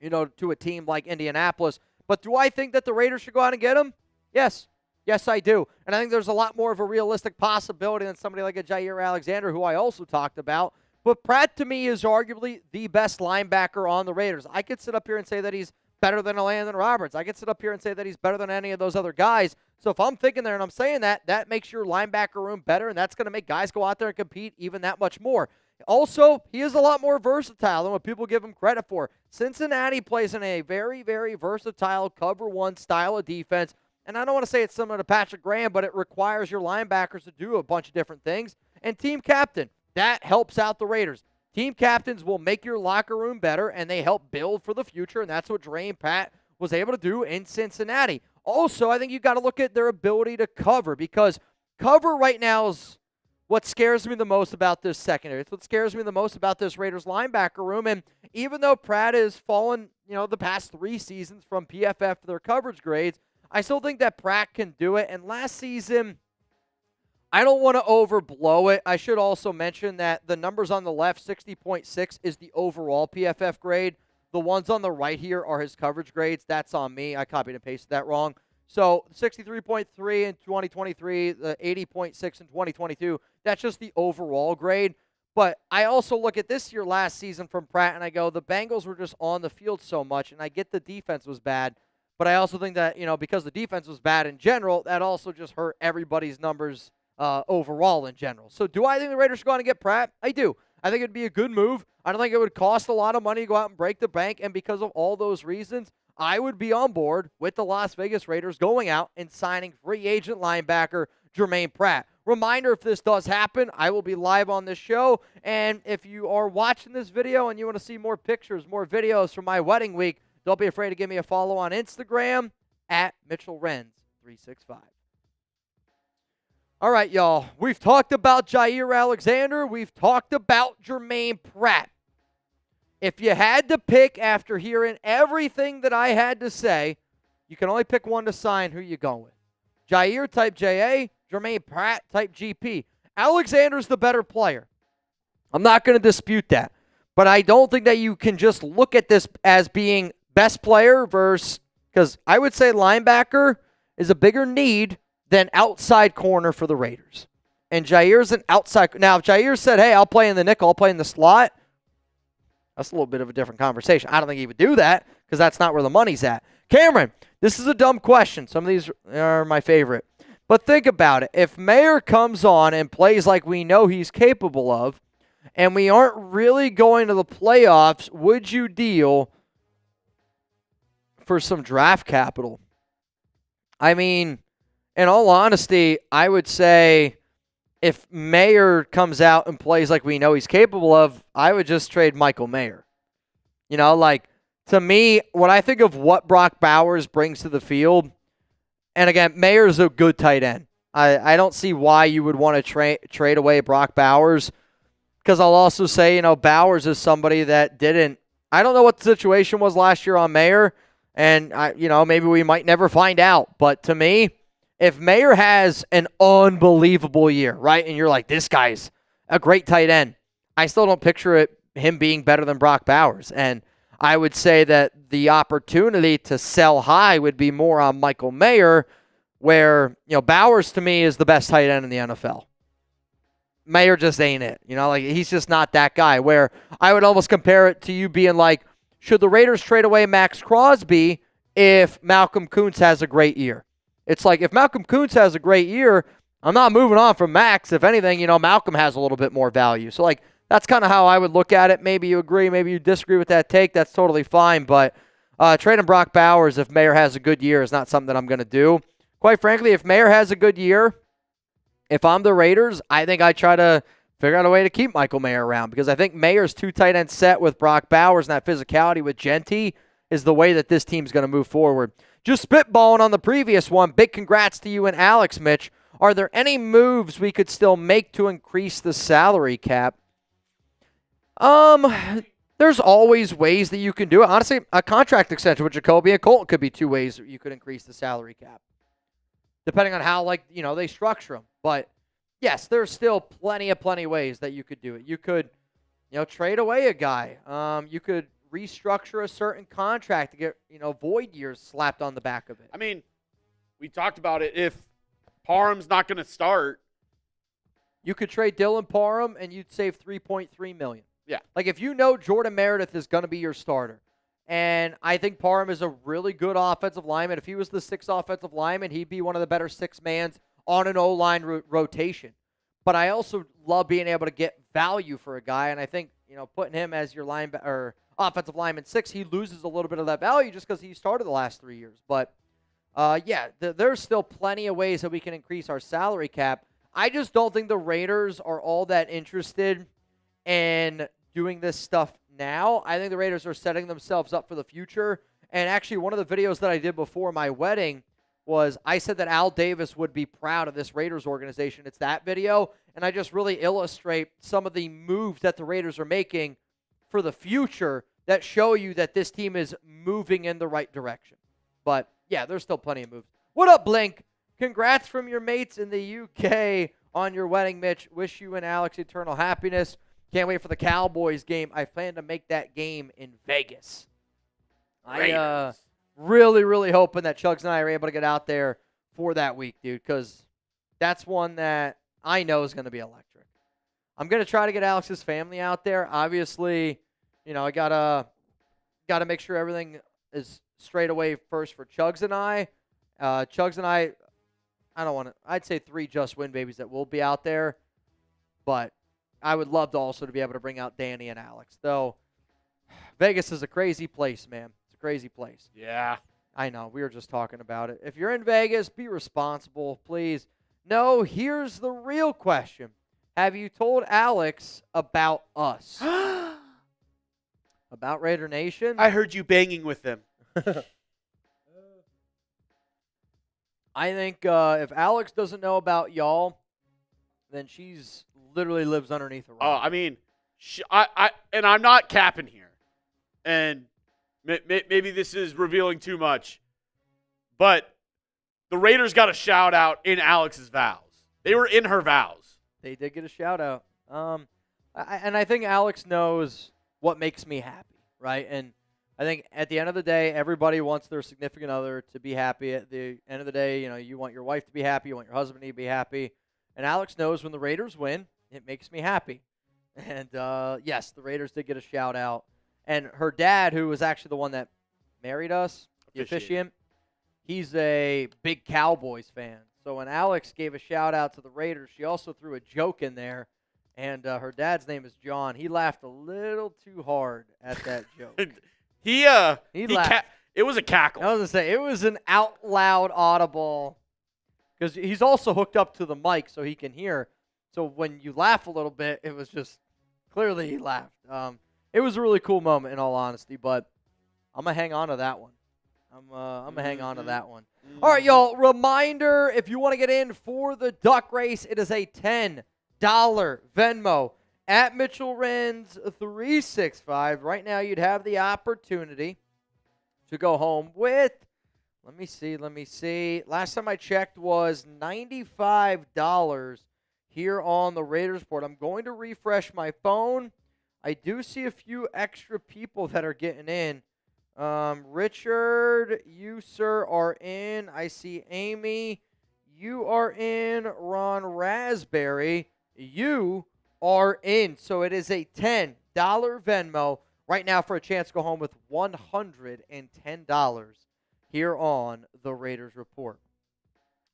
Speaker 1: to a team like Indianapolis. But do I think that the Raiders should go out and get him? Yes. Yes, I do. And I think there's a lot more of a realistic possibility than somebody like a Jaire Alexander, who I also talked about. But Pratt, to me, is arguably the best linebacker on the Raiders. I could sit up here and say that he's better than Landon Roberts. I could sit up here and say that he's better than any of those other guys. So if I'm thinking there and I'm saying that, that makes your linebacker room better, and that's going to make guys go out there and compete even that much more. Also, he is a lot more versatile than what people give him credit for. Cincinnati plays in a very, very versatile cover one style of defense. And I don't want to say it's similar to Patrick Graham, but it requires your linebackers to do a bunch of different things. And team captain, that helps out the Raiders. Team captains will make your locker room better, and they help build for the future, and that's what Germaine Pratt was able to do in Cincinnati. Also, I think you've got to look at their ability to cover, because cover right now is what scares me the most about this secondary. It's what scares me the most about this Raiders linebacker room. And even though Pratt has fallen, the past 3 seasons from PFF for their coverage grades, I still think that Pratt can do it. And last season, I don't want to overblow it. I should also mention that the numbers on the left, 60.6, is the overall PFF grade. The ones on the right here are his coverage grades. That's on me. I copied and pasted that wrong. So 63.3 in 2023, the 80.6 in 2022, that's just the overall grade. But I also look at this year last season from Pratt, and I go, the Bengals were just on the field so much, and I get the defense was bad. But I also think that, because the defense was bad in general, that also just hurt everybody's numbers overall in general. So do I think the Raiders should go out and get Pratt? I do. I think it'd be a good move. I don't think it would cost a lot of money to go out and break the bank. And because of all those reasons, I would be on board with the Las Vegas Raiders going out and signing free agent linebacker Germaine Pratt. Reminder, if this does happen, I will be live on this show. And if you are watching this video and you want to see more pictures, more videos from my wedding week, don't be afraid to give me a follow on Instagram at Mitchell Renz 365. All right, y'all. We've talked about Jaire Alexander. We've talked about Germaine Pratt. If you had to pick after hearing everything that I had to say, you can only pick one to sign. Who you going with? Jaire type JA, Germaine Pratt type GP. Alexander's the better player. I'm not going to dispute that. But I don't think that you can just look at this as being best player versus, because I would say linebacker is a bigger need than outside corner for the Raiders. And Jaire's an outside. Now, if Jaire said, hey, I'll play in the nickel, I'll play in the slot, that's a little bit of a different conversation. I don't think he would do that because that's not where the money's at. Cameron, this is a dumb question. Some of these are my favorite. But think about it. If Mayer comes on and plays like we know he's capable of, and we aren't really going to the playoffs, would you deal for some draft capital? I mean, in all honesty, I would say if Mayer comes out and plays like we know he's capable of, I would just trade Michael Mayer. You know, like, to me, when I think of what Brock Bowers brings to the field, and again, Mayer's a good tight end. I don't see why you would want to trade away Brock Bowers, because I'll also say, you know, Bowers is somebody that didn't, I don't know what the situation was last year on Mayer, and, maybe we might never find out. But to me, if Mayer has an unbelievable year, right, and you're like, this guy's a great tight end, I still don't picture him being better than Brock Bowers. And I would say that the opportunity to sell high would be more on Michael Mayer, where, Bowers to me is the best tight end in the NFL. Mayer just ain't it. He's just not that guy, where I would almost compare it to you being like, should the Raiders trade away Max Crosby if Malcolm Kuntz has a great year? It's like, if Malcolm Kuntz has a great year, I'm not moving on from Max. If anything, Malcolm has a little bit more value. So, that's kind of how I would look at it. Maybe you agree, maybe you disagree with that take. That's totally fine. But trading Brock Bowers if Mayer has a good year is not something that I'm going to do. Quite frankly, if Mayer has a good year, if I'm the Raiders, I think I try to figure out a way to keep Michael Mayer around, because I think Mayer's two tight end set with Brock Bowers and that physicality with Jeanty is the way that this team's going to move forward. Just spitballing on the previous one, big congrats to you and Alex, Mitch. Are there any moves we could still make to increase the salary cap? There's always ways that you can do it. Honestly, a contract extension with Jakobi and Colton could be two ways that you could increase the salary cap, depending on how, they structure them. But, yes, there's still plenty of ways that you could do it. You could, trade away a guy. You could restructure a certain contract to get, void years slapped on the back of it.
Speaker 2: I mean, we talked about it. If Parham's not going to start,
Speaker 1: you could trade Dylan Parham and you'd save $3.3 million.
Speaker 2: Yeah.
Speaker 1: If you know Jordan Meredith is going to be your starter, and I think Parham is a really good offensive lineman. If he was the sixth offensive lineman, he'd be one of the better six-mans on an O-line rotation. But I also love being able to get value for a guy, and I think, putting him as your offensive lineman 6, he loses a little bit of that value just because he started the last 3 years. But, there's still plenty of ways that we can increase our salary cap. I just don't think the Raiders are all that interested in doing this stuff now. I think the Raiders are setting themselves up for the future. And actually, one of the videos that I did before my wedding was I said that Al Davis would be proud of this Raiders organization. It's that video, and I just really illustrate some of the moves that the Raiders are making for the future that show you that this team is moving in the right direction. But, yeah, there's still plenty of moves. What up, Blink? Congrats from your mates in the UK on your wedding, Mitch. Wish you and Alex eternal happiness. Can't wait for the Cowboys game. I plan to make that game in Vegas. I really, really hoping that Chugs and I are able to get out there for that week, dude, because that's one that I know is going to be electric. I'm going to try to get Alex's family out there. Obviously, I gotta make sure everything is straight away first for Chugs and I. Chugs and I don't want to. I'd say 3 just win babies that will be out there, but I would love to also to be able to bring out Danny and Alex. Though Vegas is a crazy place, man. It's a crazy place.
Speaker 2: Yeah.
Speaker 1: I know. We were just talking about it. If you're in Vegas, be responsible, please. No, here's the real question. Have you told Alex about us? About Raider Nation?
Speaker 2: I heard you banging with them.
Speaker 1: I think if Alex doesn't know about y'all, then she's literally lives underneath a rock.
Speaker 2: I mean, and I'm not capping here. And maybe this is revealing too much. But the Raiders got a shout out in Alex's vows. They were in her vows.
Speaker 1: They did get a shout out. And I think Alex knows what makes me happy, right? And I think at the end of the day, everybody wants their significant other to be happy. At the end of the day, you want your wife to be happy, you want your husband to be happy. And Alex knows when the Raiders win, it makes me happy. And yes, the Raiders did get a shout out. And her dad, who was actually the one that married us, the officiant, he's a big Cowboys fan. So when Alex gave a shout out to the Raiders, she also threw a joke in there. And her dad's name is John. He laughed a little too hard at that joke.
Speaker 2: He
Speaker 1: laughed.
Speaker 2: It was a cackle.
Speaker 1: I was going to say, it was an out loud audible. Because he's also hooked up to the mic so he can hear. So when you laugh a little bit, it was just clearly he laughed. It was a really cool moment, in all honesty. But I'm going to hang on to that one. I'm going to hang on to that one. All right, y'all. Reminder, if you want to get in for the duck race, it is a $10 Venmo at Mitchell Renz 365. Right now, you'd have the opportunity to go home with, let me see. Last time I checked was $95 here on the Raiders board. I'm going to refresh my phone. I do see a few extra people that are getting in. Richard, you, sir, are in. I see Amy. You are in. Ron Raspberry, you are in. So it is a $10 Venmo right now for a chance to go home with $110 here on the Raiders Report.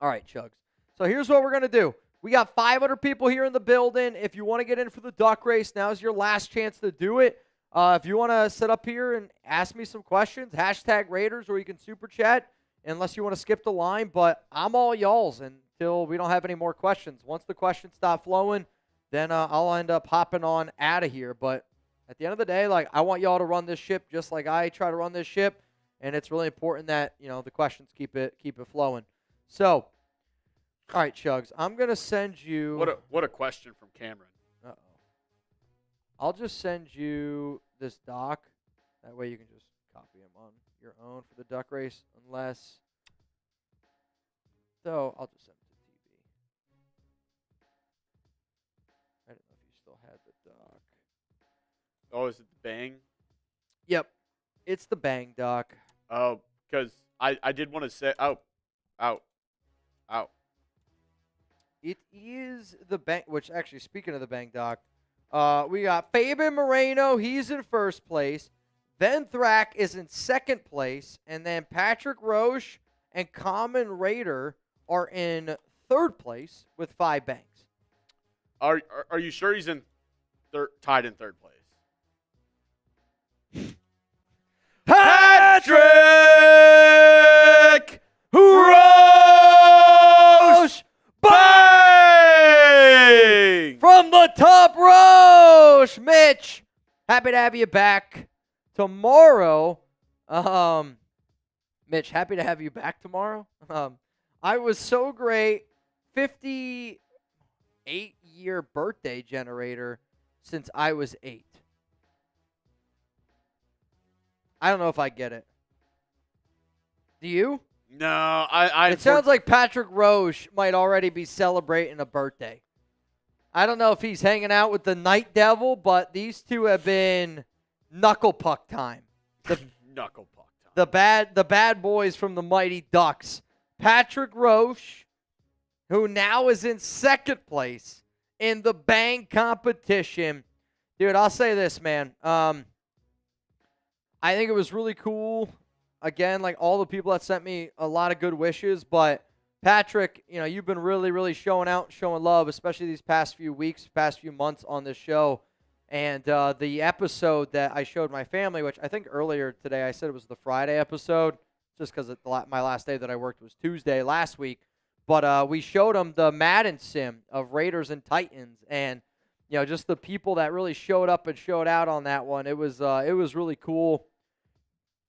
Speaker 1: All right, Chugs. So here's what we're going to do. We got 500 people here in the building. If you want to get in for the duck race, now's your last chance to do it. If you want to sit up here and ask me some questions, hashtag Raiders, or you can super chat, unless you want to skip the line. But I'm all y'all's until we don't have any more questions. Once the questions stop flowing, then I'll end up hopping on out of here. But at the end of the day, I want y'all to run this ship just like I try to run this ship. And it's really important that, the questions keep it flowing. So, all right, Chugs, I'm going to send you.
Speaker 2: What a question from Cameron.
Speaker 1: Uh-oh. I'll just send you this doc. That way you can just copy them on your own for the duck race. Unless, though, I'll just send it to TV. I don't know if you still had the doc.
Speaker 2: Oh, is it the bang?
Speaker 1: Yep. It's the bang doc.
Speaker 2: Oh, because I did want to say, ow.
Speaker 1: It is the bang, which actually, speaking of the bang doc, we got Fabian Moreno. He's in first place. Ben Thrack is in second place. And then Patrick Roche and Common Raider are in third place with 5 bangs.
Speaker 2: Are you sure he's in tied in third place? Patrick Roche! Bang!
Speaker 1: From the top, Roche! Mitch, happy to have you back tomorrow. Mitch, happy to have you back tomorrow. I was so great. 58-year birthday generator since I was 8. I don't know if I get it. Do you?
Speaker 2: No,
Speaker 1: It sounds like Patrick Roche might already be celebrating a birthday. I don't know if he's hanging out with the Night Devil, but these two have been knuckle puck time.
Speaker 2: Knuckle puck time.
Speaker 1: The bad boys from the Mighty Ducks. Patrick Roche, who now is in second place in the bang competition. Dude, I'll say this, man. I think it was really cool. Again, all the people that sent me a lot of good wishes, but Patrick, you've been really, really showing out, showing love, especially these past few weeks, past few months on this show. And the episode that I showed my family, which I think earlier today I said it was the Friday episode, just because my last day that I worked was Tuesday last week. But we showed them the Madden sim of Raiders and Titans, and just the people that really showed up and showed out on that one. It was really cool.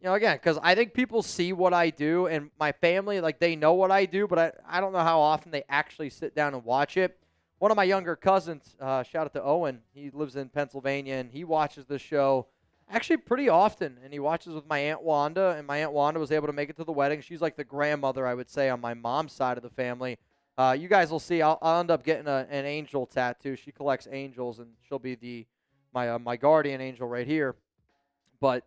Speaker 1: Again, because I think people see what I do, and my family, like, they know what I do, but I don't know how often they actually sit down and watch it. One of my younger cousins, shout out to Owen, he lives in Pennsylvania, and he watches the show actually pretty often, and he watches with my Aunt Wanda, and my Aunt Wanda was able to make it to the wedding. She's like the grandmother, I would say, on my mom's side of the family. You guys will see, I'll end up getting an angel tattoo. She collects angels, and she'll be my guardian angel right here. But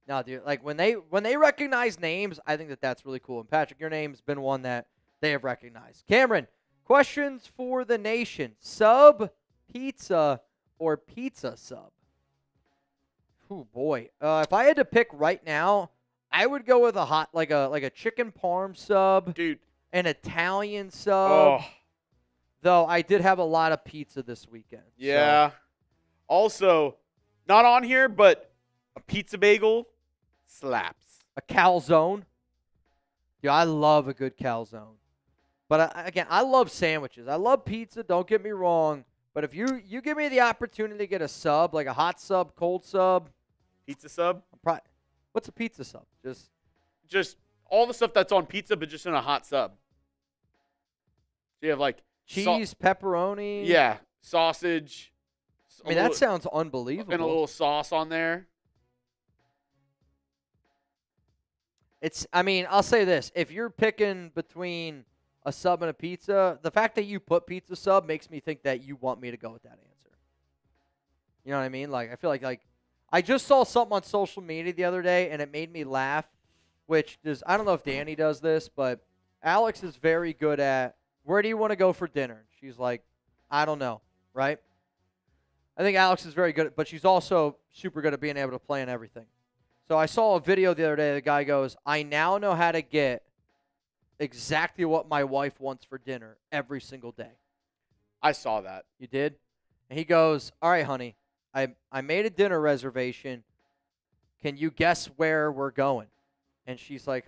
Speaker 1: no, dude, like when they recognize names, I think that's really cool. And Patrick, your name's been one that they have recognized. Cameron, questions for the nation: sub, pizza, or pizza sub? Oh boy, if I had to pick right now, I would go with a like a chicken parm sub,
Speaker 2: dude,
Speaker 1: an Italian sub.
Speaker 2: Oh.
Speaker 1: Though I did have a lot of pizza this weekend.
Speaker 2: Yeah.
Speaker 1: So.
Speaker 2: Also, not on here, but a pizza bagel slaps.
Speaker 1: A calzone. Yeah, I love a good calzone. But again, I love sandwiches. I love pizza, don't get me wrong. But if you give me the opportunity to get a sub, like a hot sub, cold sub.
Speaker 2: Pizza sub?
Speaker 1: What's a pizza sub?
Speaker 2: Just all the stuff that's on pizza, but just in a hot sub. So you have like
Speaker 1: cheese, pepperoni.
Speaker 2: Yeah, sausage.
Speaker 1: I mean, that sounds unbelievable.
Speaker 2: And a little sauce on there.
Speaker 1: I'll say this. If you're picking between a sub and a pizza, the fact that you put pizza sub makes me think that you want me to go with that answer. You know what I mean? Like, I feel like I just saw something on social media the other day, and it made me laugh, I don't know if Danny does this, but Alex is very good at, where do you want to go for dinner? She's like, I don't know, right? I think Alex is very good, but she's also super good at being able to plan everything. So I saw a video the other day. The guy goes, I now know how to get exactly what my wife wants for dinner every single day.
Speaker 2: I saw that.
Speaker 1: You did? And he goes, all right, honey, I made a dinner reservation. Can you guess where we're going? And she's like,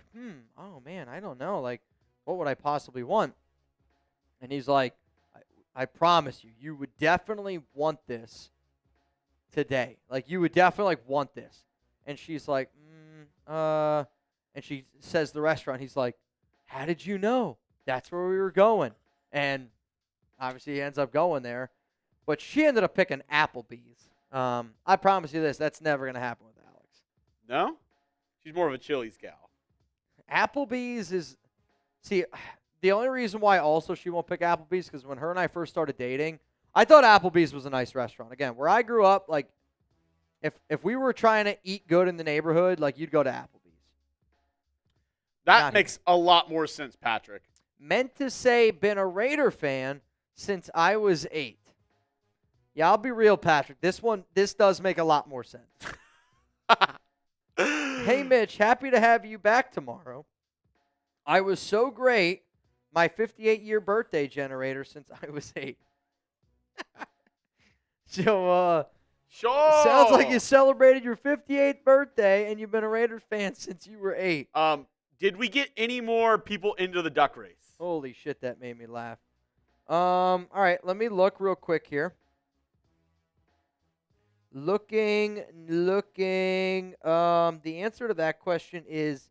Speaker 1: oh, man, I don't know. Like, what would I possibly want? And he's like, I promise you, you would definitely want this today. Like, you would definitely want this. And she's like, and she says the restaurant. He's like, how did you know? That's where we were going. And obviously he ends up going there. But she ended up picking Applebee's. I promise you this, that's never going to happen with Alex.
Speaker 2: No? She's more of a Chili's gal.
Speaker 1: Applebee's is, see, the only reason why also she won't pick Applebee's because when her and I first started dating, I thought Applebee's was a nice restaurant. Again, where I grew up, like, if we were trying to eat good in the neighborhood, like, you'd go to Applebee's.
Speaker 2: That makes a lot more sense, Patrick.
Speaker 1: Meant to say been a Raider fan since I was 8. Yeah, I'll be real, Patrick. This does make a lot more sense. Hey, Mitch, happy to have you back tomorrow. I was so great, my 58-year birthday generator since I was 8. So,
Speaker 2: sure.
Speaker 1: Sounds like you celebrated your 58th birthday and you've been a Raiders fan since you were 8.
Speaker 2: Did we get any more people into the duck race?
Speaker 1: Holy shit, that made me laugh. All right, let me look real quick here. Looking. The answer to that question is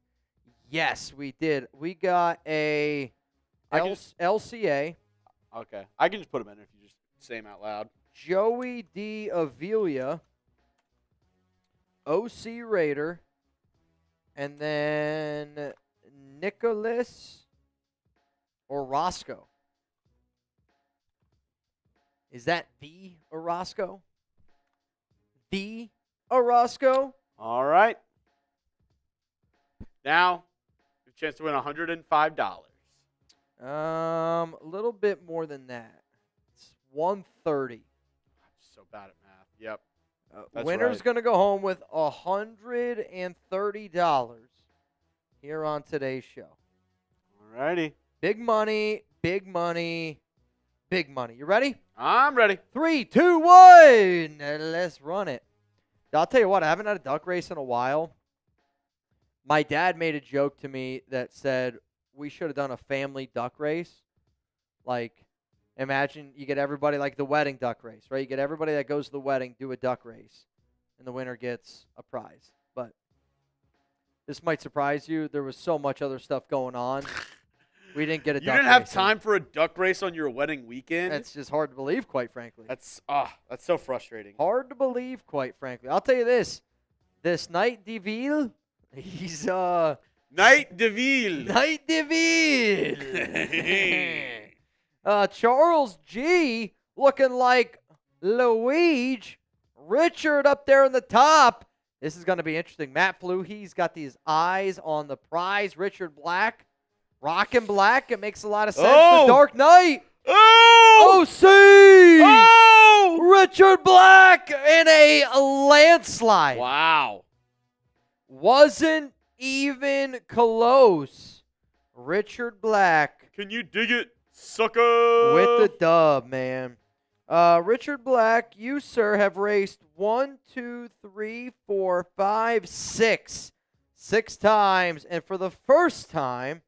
Speaker 1: yes, we did. We got a LCA.
Speaker 2: Okay. I can just put them in if you just say them out loud.
Speaker 1: Joey D. Avila, OC Raider, and then Nicholas Orozco. Is that the Orozco? The Orozco?
Speaker 2: All right. Now, you have a chance to win $105.
Speaker 1: A little bit more than that. It's $130.
Speaker 2: I'm so bad at math. Yep.
Speaker 1: Winner's going to go home with $130 here on today's show.
Speaker 2: All righty.
Speaker 1: Big money, big money, big money. You ready?
Speaker 2: I'm ready.
Speaker 1: 3, 2, 1. Let's run it. I'll tell you what, I haven't had a duck race in a while. My dad made a joke to me that said we should have done a family duck race. Like, imagine you get everybody, like the wedding duck race, right? You get everybody that goes to the wedding, do a duck race, and the winner gets a prize. But this might surprise you. There was so much other stuff going on. We didn't get a duck race.
Speaker 2: You didn't have time for a duck race on your wedding weekend?
Speaker 1: That's just hard to believe, quite frankly.
Speaker 2: That's so frustrating.
Speaker 1: Hard to believe, quite frankly. I'll tell you this. This Knight de Ville, he's
Speaker 2: Knight de Ville.
Speaker 1: Knight de Ville. Charles G looking like Luigi. Richard up there in the top. This is going to be interesting. Matt Fluhy's got these eyes on the prize. Richard Black, rocking black. It makes a lot of sense. The Dark Knight. OC. Richard Black in a landslide.
Speaker 2: Wow.
Speaker 1: Wasn't even close. Richard Black.
Speaker 2: Can you dig it, sucker?
Speaker 1: With the dub, man. Richard Black, you, sir, have raced 1, 2, 3, 4, 5, 6. 6 times. And for the first time,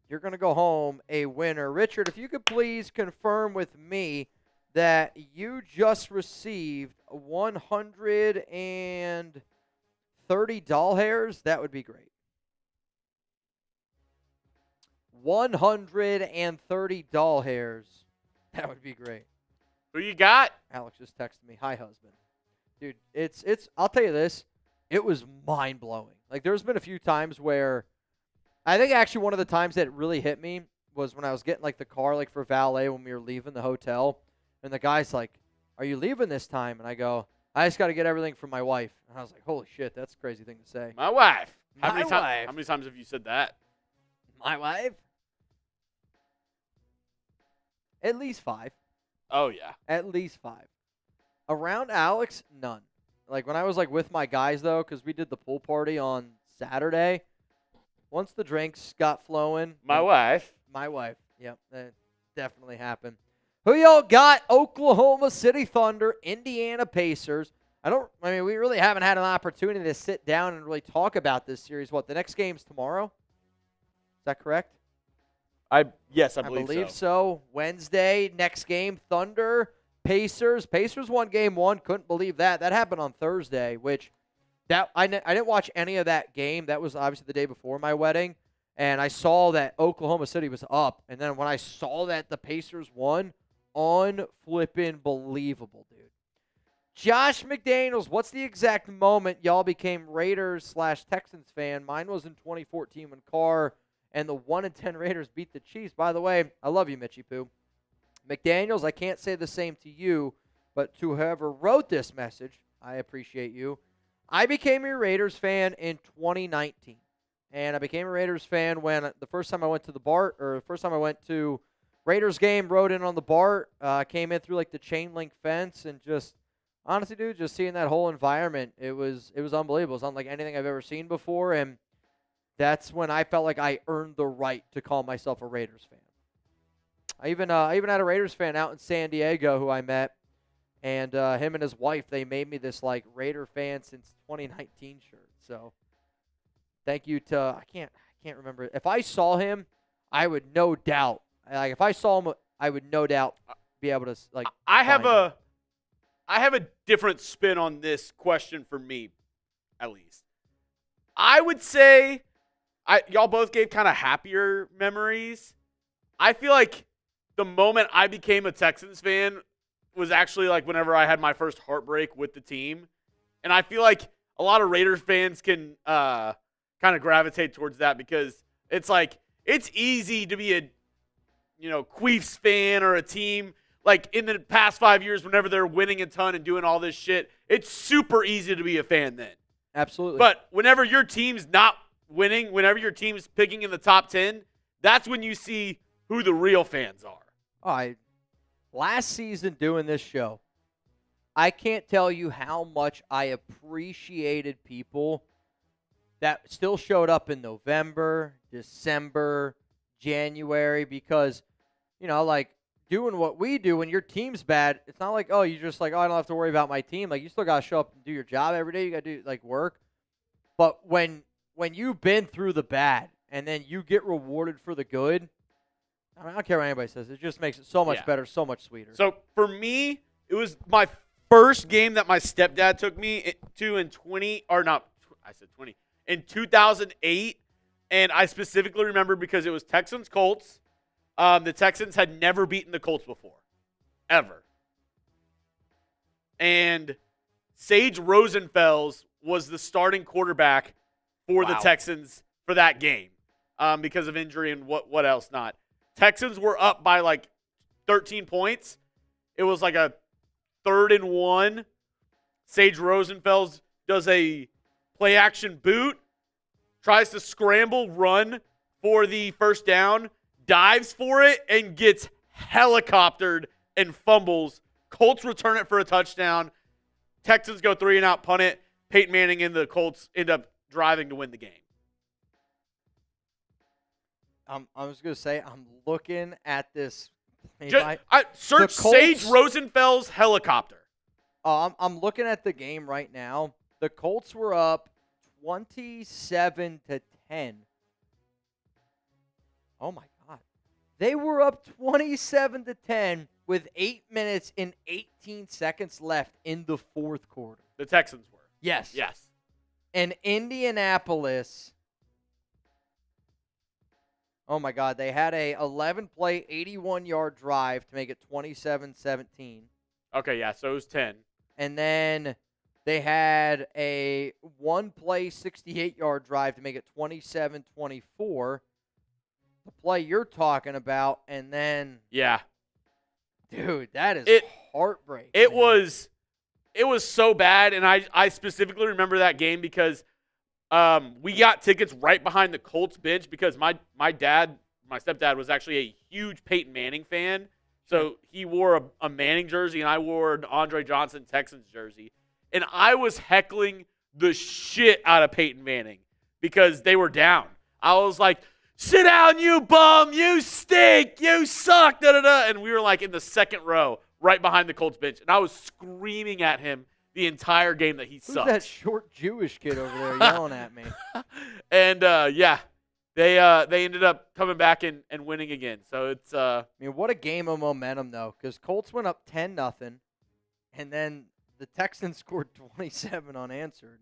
Speaker 1: you're going to go home a winner. Richard, if you could please confirm with me that you just received 130 doll hairs, that would be great. 130 doll hairs. That would be great.
Speaker 2: Who you got?
Speaker 1: Alex just texted me, "Hi, husband." Dude, it's I'll tell you this, it was mind-blowing. Like, there's been a few times where I think actually one of the times that it really hit me was when I was getting like the car like for valet when we were leaving the hotel, and the guy's like, "Are you leaving this time?" And I go, "I just got to get everything from my wife." And I was like, "Holy shit, that's a crazy thing to say."
Speaker 2: My wife. How
Speaker 1: My
Speaker 2: many
Speaker 1: wife.
Speaker 2: How many times have you said that?
Speaker 1: My wife? At least 5.
Speaker 2: Oh, yeah.
Speaker 1: At least 5. Around Alex, none. Like, when I was, like, with my guys, though, because we did the pool party on Saturday, once the drinks got flowing.
Speaker 2: My wife.
Speaker 1: My wife. Yep, that definitely happened. Who y'all got? Oklahoma City Thunder, Indiana Pacers. We really haven't had an opportunity to sit down and really talk about this series. What, the next game's tomorrow? Is that correct?
Speaker 2: Yes, I
Speaker 1: I
Speaker 2: believe
Speaker 1: believe so. Wednesday, next game, Thunder, Pacers. Pacers won game 1. Couldn't believe that. That happened on Thursday, which I didn't watch any of that game. That was obviously the day before my wedding. And I saw that Oklahoma City was up. And then when I saw that the Pacers won, unflippin' believable, dude. Josh McDaniels, what's the exact moment y'all became Raiders/Texans fan? Mine was in 2014 when Carr and the 1-10 Raiders beat the Chiefs. By the way, I love you, Mitchie Poo. McDaniels, I can't say the same to you, but to whoever wrote this message, I appreciate you. I became a Raiders fan in 2019. And I became a Raiders fan when the first time I went to the BART, or the first time I went to Raiders game, rode in on the BART, came in through like the chain link fence, and just, honestly, dude, just seeing that whole environment, it was unbelievable. It was unlike anything I've ever seen before, and that's when I felt like I earned the right to call myself a Raiders fan. I even had a Raiders fan out in San Diego who I met, and him and his wife, they made me this like Raider fan since 2019 shirt. So thank you to I can't remember. If I saw him, I would no doubt if I saw him, I would no doubt be able to like.
Speaker 2: I have a different spin on this question for me, at least. I would say. Y'all both gave kind of happier memories. I feel like the moment I became a Texans fan was actually like whenever I had my first heartbreak with the team. And I feel like a lot of Raiders fans can kind of gravitate towards that because it's like it's easy to be a Queefs fan or a team like in the past 5 years whenever they're winning a ton and doing all this shit. It's super easy to be a fan then.
Speaker 1: Absolutely.
Speaker 2: But whenever your team's not winning, whenever your team's picking in the top 10, that's when you see who the real fans are.
Speaker 1: All right. Last season doing this show, I can't tell you how much I appreciated people that still showed up in November, December, January, because, like doing what we do when your team's bad, it's not like, oh, you're just like, oh, I don't have to worry about my team. Like, you still got to show up and do your job every day. You got to do, like, work. But when you've been through the bad and then you get rewarded for the good, I don't care what anybody says. It just makes it so much better, so much sweeter.
Speaker 2: So, for me, it was my first game that my stepdad took me to in 2008. And I specifically remember because it was Texans-Colts. The Texans had never beaten the Colts before, ever. And Sage Rosenfels was the starting quarterback for the Texans for that game because of injury and what else not. Texans were up by like 13 points. It was like a 3rd and 1. Sage Rosenfels does a play-action boot, tries to scramble, run for the first down, dives for it, and gets helicoptered and fumbles. Colts return it for a touchdown. Texans go 3-and-out, punt it. Peyton Manning and the Colts end up driving to win the game.
Speaker 1: I was going to say, I'm looking at this.
Speaker 2: Search Sage Rosenfels helicopter.
Speaker 1: I'm looking at the game right now. The Colts were up 27-10. Oh, my God. They were up 27-10 with 8 minutes and 18 seconds left in the fourth quarter.
Speaker 2: The Texans were.
Speaker 1: Yes.
Speaker 2: Yes.
Speaker 1: And Indianapolis, oh, my God, they had a 11-play, 81-yard drive to make it 27-17.
Speaker 2: Okay, yeah, so it was 10.
Speaker 1: And then they had a 1-play, 68-yard drive to make it 27-24. The play you're talking about, and then dude, that is heartbreaking.
Speaker 2: It was so bad, and I specifically remember that game because we got tickets right behind the Colts bench because my stepdad was actually a huge Peyton Manning fan, so he wore a Manning jersey and I wore an Andre Johnson Texans jersey, and I was heckling the shit out of Peyton Manning because they were down. I was like, sit down, you bum. You stink. You suck. Da-da-da. And we were like in the second row right behind the Colts bench. And I was screaming at him the entire game that he sucks.
Speaker 1: Who's that short Jewish kid over there yelling at me?
Speaker 2: And, they ended up coming back and winning again. So it's
Speaker 1: I mean, what a game of momentum, though, because Colts went up 10-0, and then the Texans scored 27 unanswered.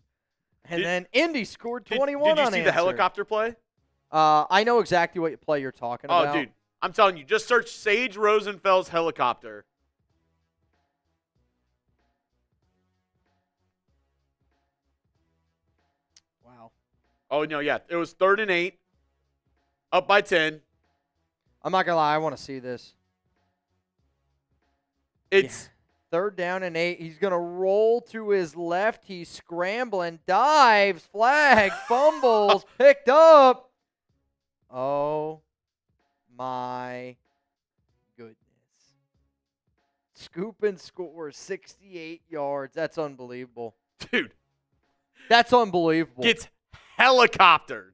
Speaker 1: And then Indy scored 21 unanswered.
Speaker 2: Did you see the helicopter play?
Speaker 1: I know exactly what play you're talking about.
Speaker 2: Oh, dude. I'm telling you, just search Sage Rosenfels helicopter.
Speaker 1: Wow.
Speaker 2: Oh, no, yeah. It was 3rd and 8, up by 10.
Speaker 1: I'm not going to lie. I want to see this.
Speaker 2: It's
Speaker 1: 3rd down and 8. He's going to roll to his left. He's scrambling, dives, flag, fumbles, picked up. Oh, my goodness. Scoop and score, 68 yards. That's unbelievable.
Speaker 2: Dude.
Speaker 1: That's unbelievable.
Speaker 2: Gets helicoptered.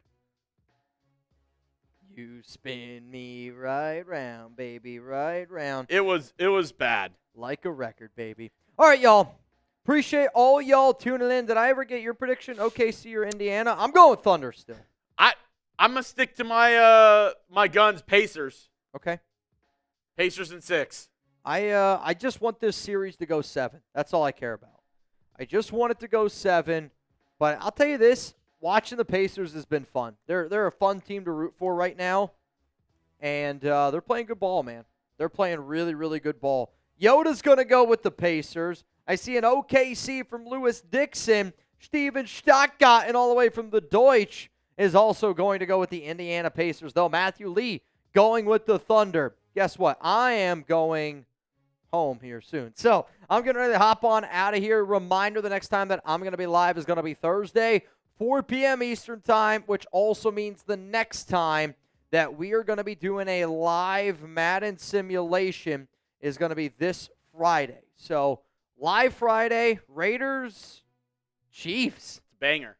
Speaker 1: You spin me right round, baby, right round.
Speaker 2: It was bad.
Speaker 1: Like a record, baby. All right, y'all. Appreciate all y'all tuning in. Did I ever get your prediction, OKC or Indiana? I'm going with Thunder still.
Speaker 2: I'm going to stick to my my guns, Pacers.
Speaker 1: Okay.
Speaker 2: Pacers in 6.
Speaker 1: I just want this series to go 7. That's all I care about. I just want it to go 7. But I'll tell you this, watching the Pacers has been fun. They're a fun team to root for right now. And they're playing good ball, man. They're playing really, really good ball. Yoda's going to go with the Pacers. I see an OKC from Lewis Dixon. Steven Stockgarten all the way from the Deutsch is also going to go with the Indiana Pacers, though. Matthew Lee going with the Thunder. Guess what? I am going home here soon. So I'm getting ready to hop on out of here. Reminder, the next time that I'm going to be live is going to be Thursday, 4 p.m. Eastern time, which also means the next time that we are going to be doing a live Madden simulation is going to be this Friday. So live Friday, Raiders, Chiefs.
Speaker 2: It's a banger.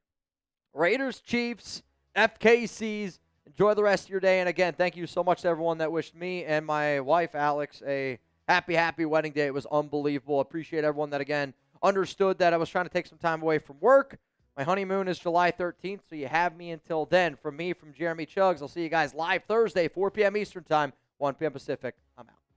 Speaker 1: Raiders, Chiefs, FKCs, Enjoy the rest of your day. And again, thank you so much to everyone that wished me and my wife, Alex, a happy, happy wedding day. It was unbelievable. Appreciate everyone that, again, understood that I was trying to take some time away from work. My honeymoon is July 13th, so you have me until then. From me, from Jeremy Chuggs, I'll see you guys live Thursday, 4 p.m. Eastern Time, 1 p.m. Pacific. I'm out.